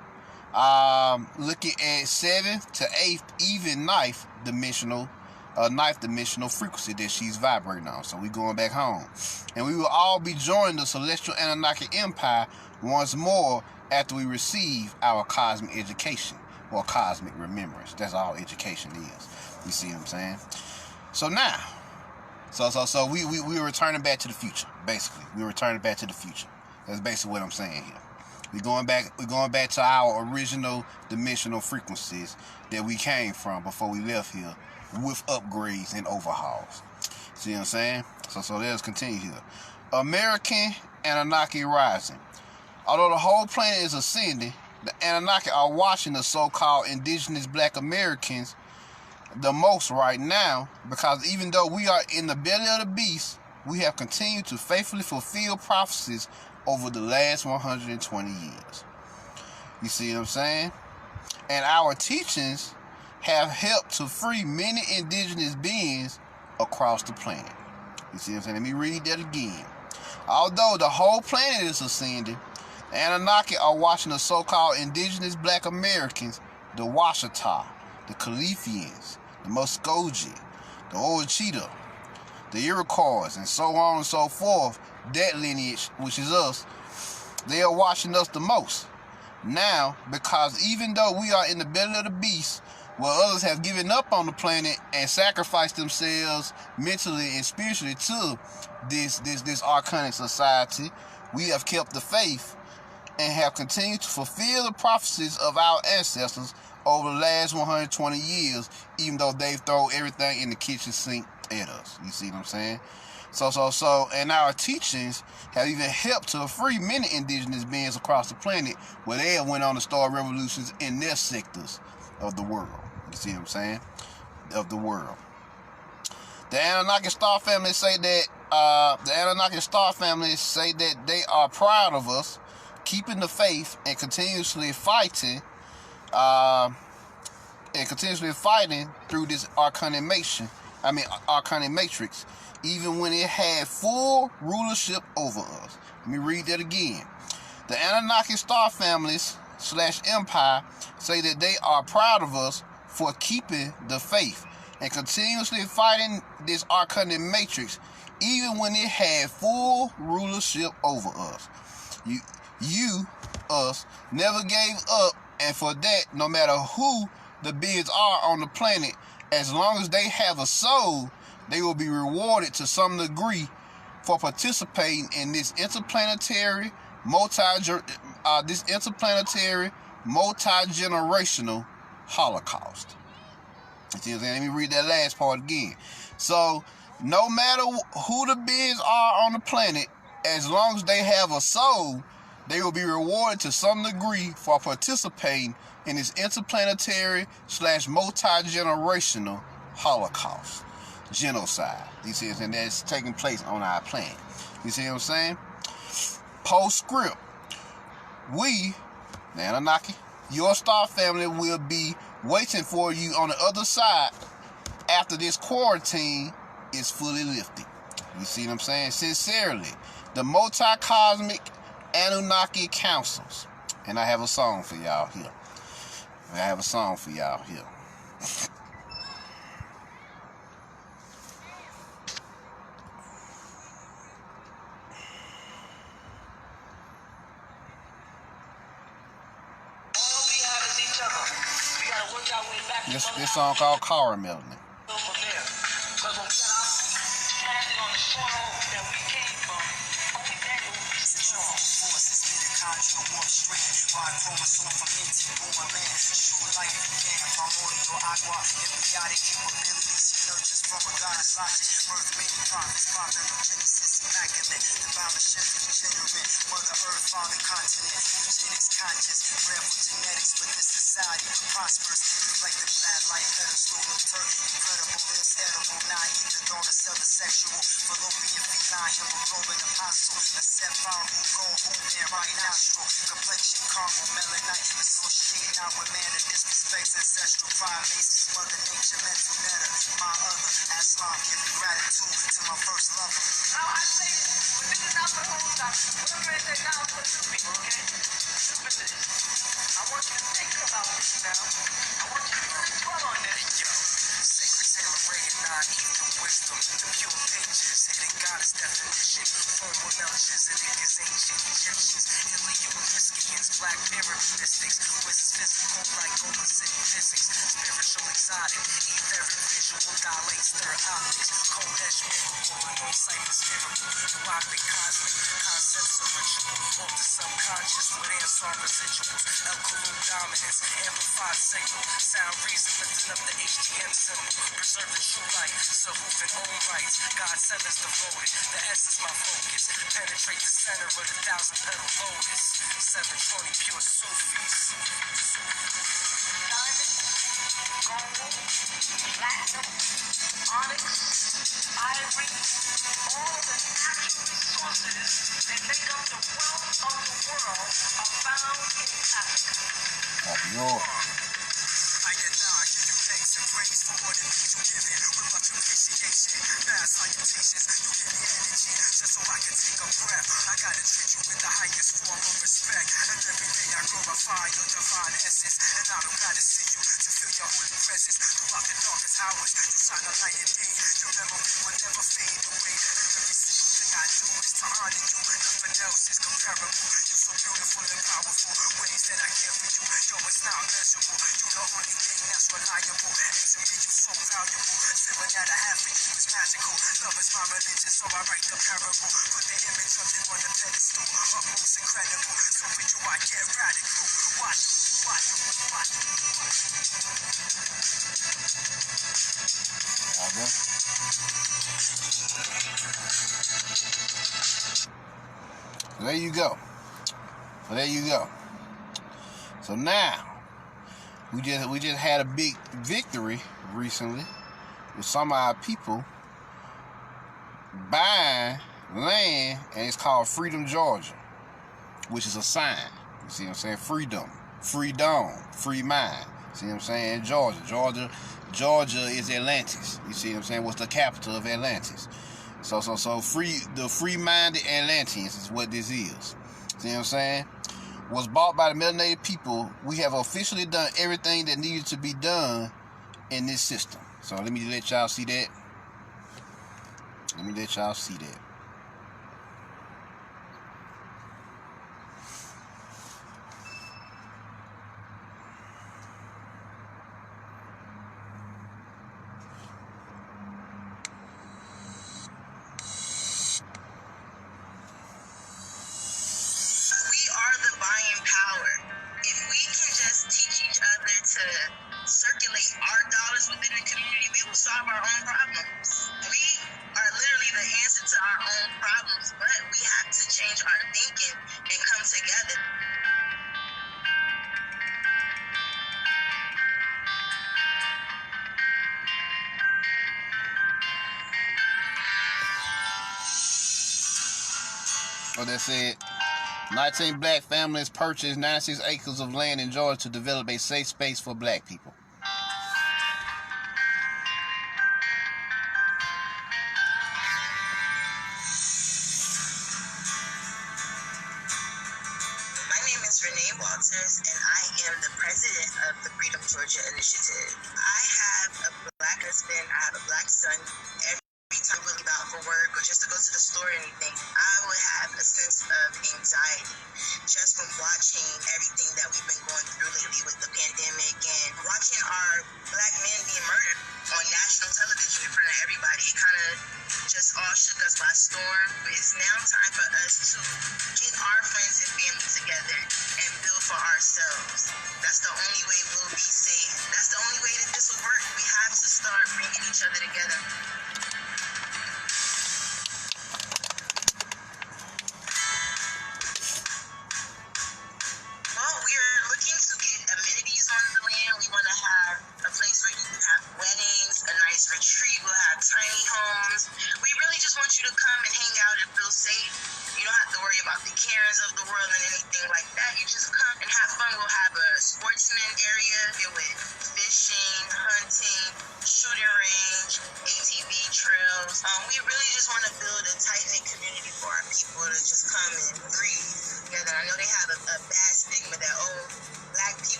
looking at 7th to 8th, even ninth dimensional frequency that she's vibrating on. So we going back home, and we will all be joining the celestial Annunaki Empire once more after we receive our cosmic education or cosmic remembrance. That's all education is. You see what I'm saying? So now, so we returning back to the future. Basically, we're returning back to the future. That's basically what I'm saying here. We're going back to our original dimensional frequencies that we came from before we left here, with upgrades and overhauls. See what I'm saying? So let's continue here. American Anunnaki rising. Although the whole planet is ascending, the Anunnaki are watching the so-called indigenous black Americans the most right now, because even though we are in the belly of the beast, we have continued to faithfully fulfill prophecies over the last 120 years. You see what I'm saying? And our teachings have helped to free many indigenous beings across the planet. You see what I'm saying? Let me read that again. Although the whole planet is ascending, the Anunnaki are watching the so-called indigenous black Americans, the Washita, the Califians, the Muskogee, the Oichita, the Iroquois, and so on and so forth, that lineage, which is us, they are watching us the most. Now, because even though we are in the belly of the beast, where others have given up on the planet and sacrificed themselves mentally and spiritually to this archonic society, we have kept the faith and have continued to fulfill the prophecies of our ancestors over the last 120 years, even though they've thrown everything in the kitchen sink at us. You see what I'm saying? So, and our teachings have even helped to free many indigenous beings across the planet, where they have went on to start revolutions in their sectors of the world. You see what I'm saying? Of the world. The Anunnaki star family say that they are proud of us keeping the faith and continuously fighting through this archonic matrix, even when it had full rulership over us. Let me read that again. The Anunnaki star families / empire say that they are proud of us for keeping the faith and continuously fighting this archonic matrix, even when it had full rulership over us. Us, never gave up, and for that, no matter who the beings are on the planet, as long as they have a soul, they will be rewarded to some degree for participating in this interplanetary, multi-generational Holocaust. Let me read that last part again. So, no matter who the beings are on the planet, as long as they have a soul, they will be rewarded to some degree for participating in this interplanetary / multi-generational Holocaust, genocide. You see, and that's taking place on our planet. You see what I'm saying? Postscript. We, the Anunnaki, your star family, will be waiting for you on the other side after this quarantine is fully lifted. You see what I'm saying? Sincerely, the multi-cosmic Anunnaki councils. And I have a song for y'all here. This song called Cara Melanin. Chromosome fermented, born land, true life began, primordial agua, embryonic capabilities, she nurtures from a goddess logic, birth many prophets, father of Genesis, immaculate, the boundless shift regenerate, Mother Earth, father continent, eugenics conscious, rare for genetics, but this society prosperous, reflect the bad light, pedestal of turf, incredible, it's edible, not either dawn or sexual, fallopian feline, hemoglobin apostle, right nostril, complexion caramel, melanite, associate now with man that disrespects ancestral primates, mother nature, mental netter, my other, Aslam, giving gratitude to my first lover. Now I say, but this is not for the whole time. What I'm going to say now is for two people, okay? Listen to this. I want you to think about this now. I want you to really dwell on this. Yo, sacred Sarah Ray and non-ether wisdom, the pure pages, hidden goddess definition, formal Melchizedek is ancient Egyptians, Heliolyskians, black pyramid mystics, wizards physical like opposite physics, spiritual exotic, etheric visual dilates, third optics, Kodesh miracle, no cyphers miracle, Wabu cosmic, concepts of ritual, off the subconscious with answer residuals, alkaline dominance, amplified signal, sound reason, lifting up the HTM symbol, preserve the true light, Sahuf in own rights, God sevens devoted, the S is my focus, penetrate the center of the 1,000-petal lotus, 720 pure Sufis. Diamond, gold, platinum, onyx, ivory, all the natural resources that make up the wealth of the world are found in Africa. I give you thanks and praise for what it means you give it. With much appreciation, fast salutations, you give me energy just so I can take a breath. I gotta treat you with the highest form of respect. And every day I glorify your divine essence. And I don't gotta see you to feel your holy presence. Throughout the darkest hours, you shine a light in day. Your memory will never fade away. And every single thing I do is to honor you. Nothing else is comparable. You're so beautiful and powerful. Ways that I care for you, yo, it's not measurable. You're the only thing that's reliable. And to me, you're so valuable. Feeling that I have for you is magical. Love is my religion, so I write the parable. Put the image of you on the pedestal. Utmost incredible. So with you, I get radical. Watch. There you go. So now we just had a big victory recently with some of our people buying land, and it's called Freedom, Georgia, which is a sign. You see what I'm saying? Freedom, free mind. See what I'm saying? Georgia is Atlantis. You see what I'm saying? What's the capital of Atlantis? So the free-minded Atlanteans is what this is. See what I'm saying? Was bought by the melanated people. We have officially done everything that needed to be done in this system. So let me let y'all see that. Circulate our dollars within the community, we will solve our own problems. We are literally the answer to our own problems, but we have to change our thinking and come together. Oh, that's it. 19 black families purchased 96 acres of land in Georgia to develop a safe space for black people. And I am the president of the Freedom Georgia Initiative. I have a black husband, I have a black son. Every time we leave out for work or just to go to the store or anything, I would have a sense of anxiety just from watching everything that we've been going through lately with the pandemic and watching our black men being murdered on national television in front of everybody. It kind of just all shook us by storm. It's now time for us to get our friends and family together and build for ourselves. That's the only way we'll be safe. That's the only way that this will work. We have to start bringing each other together. Well, we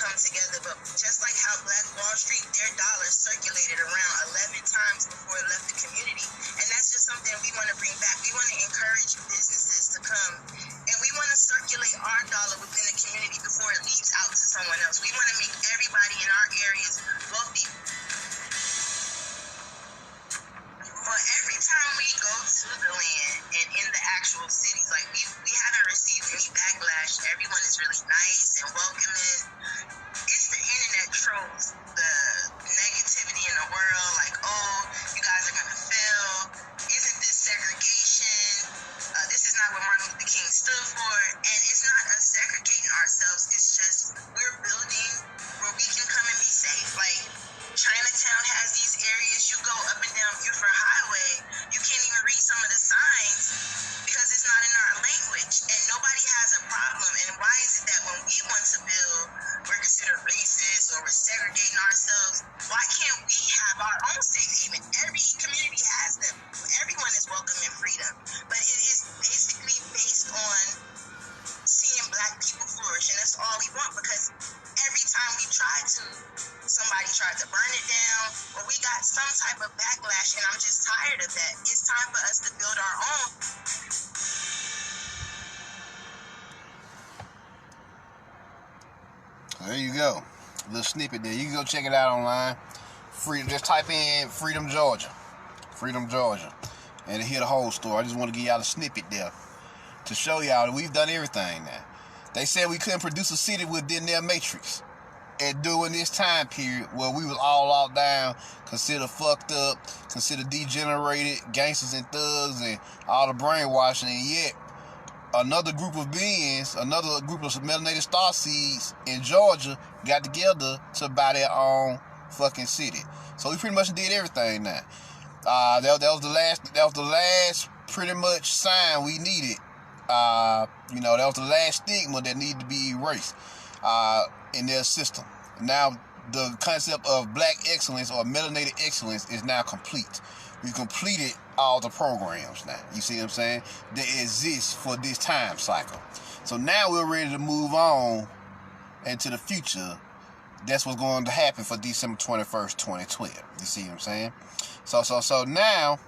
come together. But just like how Black Wall Street, their dollar circulated around 11 times before it left the community. And that's just something we want to bring back. We want to encourage businesses to come, and we want to circulate our dollar within the community before it leaves out to someone else. We want to make everybody in our areas wealthy. But every time we go to the land and in the actual cities, like we haven't received any backlash. Everyone is really nice and welcoming. It's the internet trolls, the negativity in the world, like, oh, you guys are gonna fail. Isn't this segregation? This is not what Martin Luther King stood for. And it's not us segregating ourselves. It's just we're building where we can come and be safe. Like Chinatown has these areas. You go up and down Buford Highway, you can't even read some of the signs because it's not in our language, and nobody has a problem. And why is it that when we want to build, we're considered racist or we're segregating ourselves? Why can't we have our own safe haven? Every community has them. Everyone is welcome in freedom, but it is basically based on seeing Black people flourish, and that's all we want. Because every time we try to, somebody tried to burn it down, or we got some type of backlash, and I'm just tired of that. It's time for us to build our own. There you go. A little snippet there. You can go check it out online. Just type in Freedom, Georgia. Freedom, Georgia. And hear the whole story. I just want to give y'all a snippet there to show y'all that we've done everything now. They said we couldn't produce a city within their matrix. And during this time period where we was all locked down, considered fucked up, considered degenerated, gangsters and thugs and all the brainwashing, and yet another group of beings, another group of melanated starseeds in Georgia got together to buy their own fucking city. So we pretty much did everything now. That was the last pretty much sign we needed. That was the last stigma that needed to be erased in their system. Now the concept of Black excellence or melanated excellence is now complete. We've completed all the programs now. You see what I'm saying? That exist for this time cycle. So now we're ready to move on into the future. That's what's going to happen for December 21st, 2012. You see what I'm saying? So now,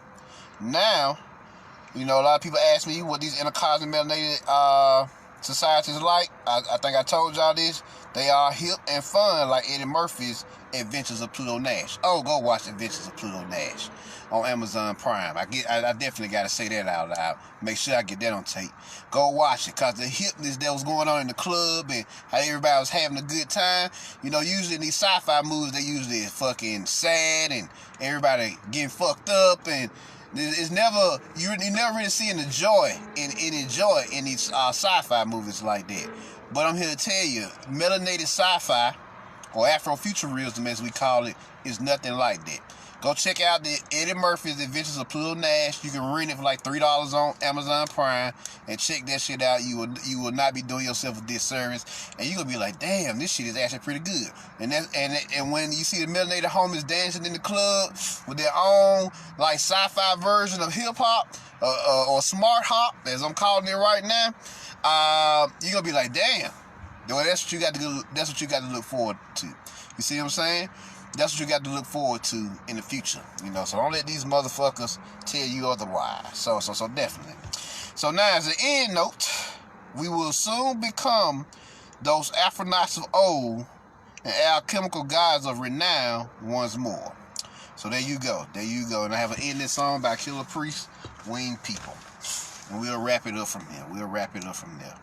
a lot of people ask me what these intercosmic melanated societies are like. I think I told y'all this. They are hip and fun, like Eddie Murphy's Adventures of Pluto Nash. Oh, go watch Adventures of Pluto Nash on Amazon Prime. I definitely got to say that out loud. Make sure I get that on tape. Go watch it, because the hipness that was going on in the club and how everybody was having a good time. Usually in these sci-fi movies, they usually fucking sad and everybody getting fucked up, and it's never, you never really seeing the joy in these sci-fi movies like that. But I'm here to tell you, melanated sci-fi, or Afrofuturism as we call it, is nothing like that. Go check out the Eddie Murphy's Adventures of Pluto Nash. You can rent it for like $3 on Amazon Prime, and check that shit out. You will not be doing yourself a disservice, and you're gonna be like, damn, this shit is actually pretty good. And when you see the melanated homies dancing in the club with their own like sci-fi version of hip hop or smart hop, as I'm calling it right now, you're gonna be like, damn. That's what you got to look forward to. You see what I'm saying? That's what you got to look forward to in the future. So don't let these motherfuckers tell you otherwise. So definitely. So now, as an end note, we will soon become those astronauts of old and alchemical gods of renown once more. So there you go. And I have an ending song by Killer Priest, Winged People. And we'll wrap it up from there.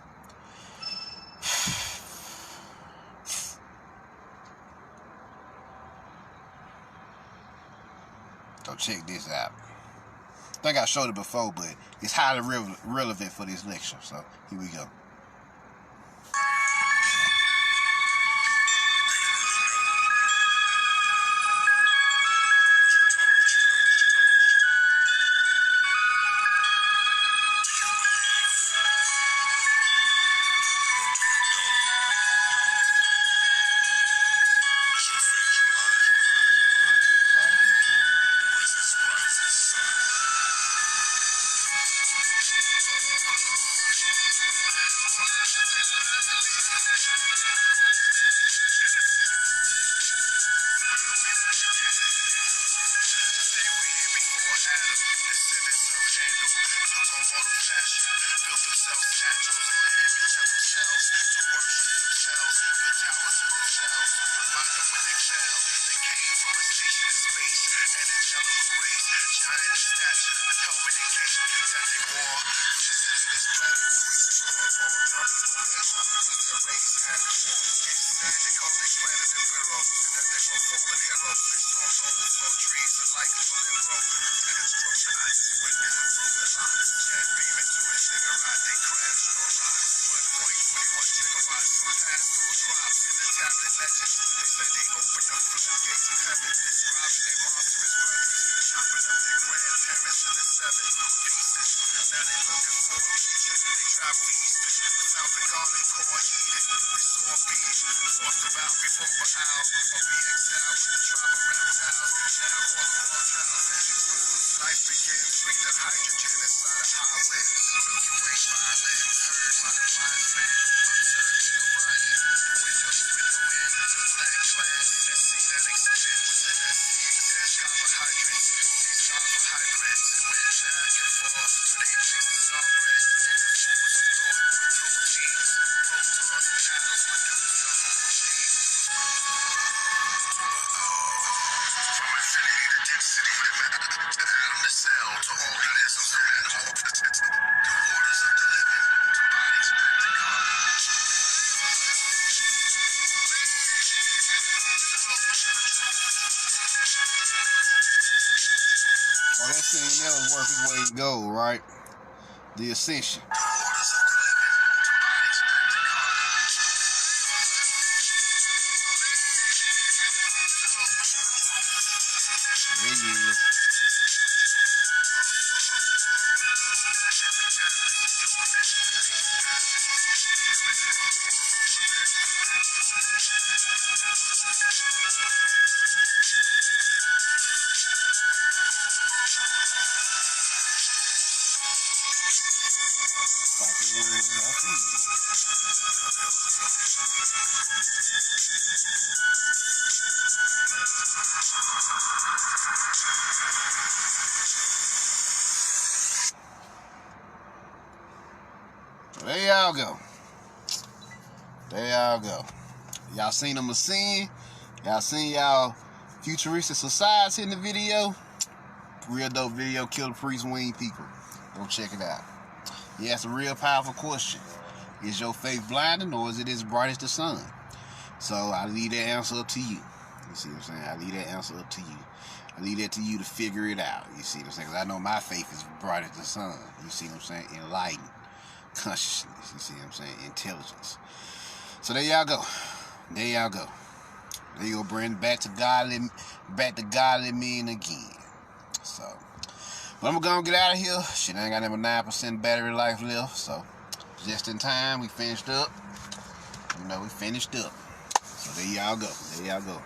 So check this out. I think I showed it before, but it's highly relevant for this lecture. So here we go. Adam, descendants of Adam, took on mortal fashion, built themselves statues in the image of themselves to worship themselves, built towers to themselves to remind them when they fell. They came from a station in space, an angelical race, giant in stature, helmet and cape that they wore. Visited this planet with storms all journey from their homes as their race had war. It's sad they call their planet Nibiru, and that they were fallen heroes. They storm goals, well dreams and life is liberal. And instruction ISIS went down from the line. Jet beam into a cigarette, they crashed on rocks. 1.21 gigawatts, some passed over crops in the tablet legends. They said they opened the floodgates of heaven, describing their monstrous brethren, chopping up their grandparents in the 7 pieces. Now they looking for a region, they travel eastern, found the garden called Eden. They saw a being, forced about before Baal, or be exiled with the tribe of reptiles. Now all the world trials and exposed. Life begins, bring the hydrogen inside a highway. Milky Way violins, heard by the wise men. Observed in Orion, windows with no end. The black clad in the sea that extends. Within that sea exists carbohydrates. These carbohydrates went back and forth till they mixed the salt bread in the foods of thought with proteins. Protons and atoms produce the whole gene. From infinity to density, from atom to cell to organisms to metamorphosis, to orders of the living, to bodies back to God. Oh, that thing never work its way to go, right? The ascension. To orders of the living, to bodies back to God. There he is. There y'all go. There y'all go. Y'all seen them ascend? Y'all seen y'all futuristic societies in the video? Real dope video, Kill the Priest Wing people. Go check it out. He asked a real powerful question. Is your faith blinding or is it as bright as the sun? So I leave that answer up to you. You see what I'm saying? I leave that answer up to you. I leave that to you to figure it out. You see what I'm saying? 'Cause I know my faith is bright as the sun. You see what I'm saying? Enlightened. Consciousness. You see what I'm saying? Intelligence. So there y'all go. There y'all go. There you go, bring back to godly meaning again. So, but I'm gonna get out of here. Shit, I ain't got number 9% battery life left. So, just in time, we finished up. You know, we finished up. So there y'all go. There y'all go.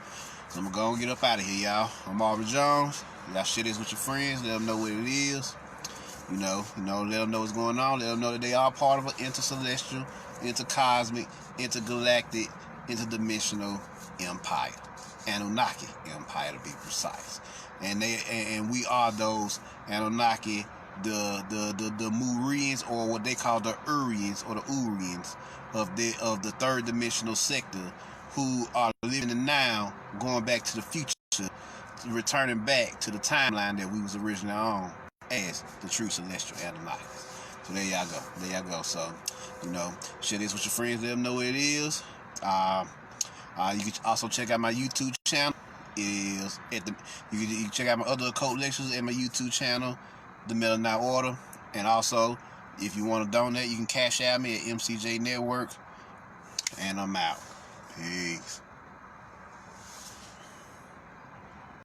So I'm gonna get up out of here, y'all. I'm Marvin Jones. Y'all share this with your friends. Let them know what it is. You know, let them know what's going on. Let them know that they are part of an intercelestial, intercosmic, intergalactic, interdimensional empire. Anunnaki Empire, to be precise. And we are those Anunnaki, the Murians, or what they call the Urians or the Urians of the third dimensional sector, who are living in now, going back to the future, returning back to the timeline that we was originally on as the true celestial Anunnaki. So there y'all go. There y'all go. So, you know, share this with your friends. Let them know what it is. You can also check out my YouTube channel. You can check out my other occult lectures at my YouTube channel, The Melanated Order. And also, if you want to donate, you can cash out me at mcjnetwork. And I'm out. Peace.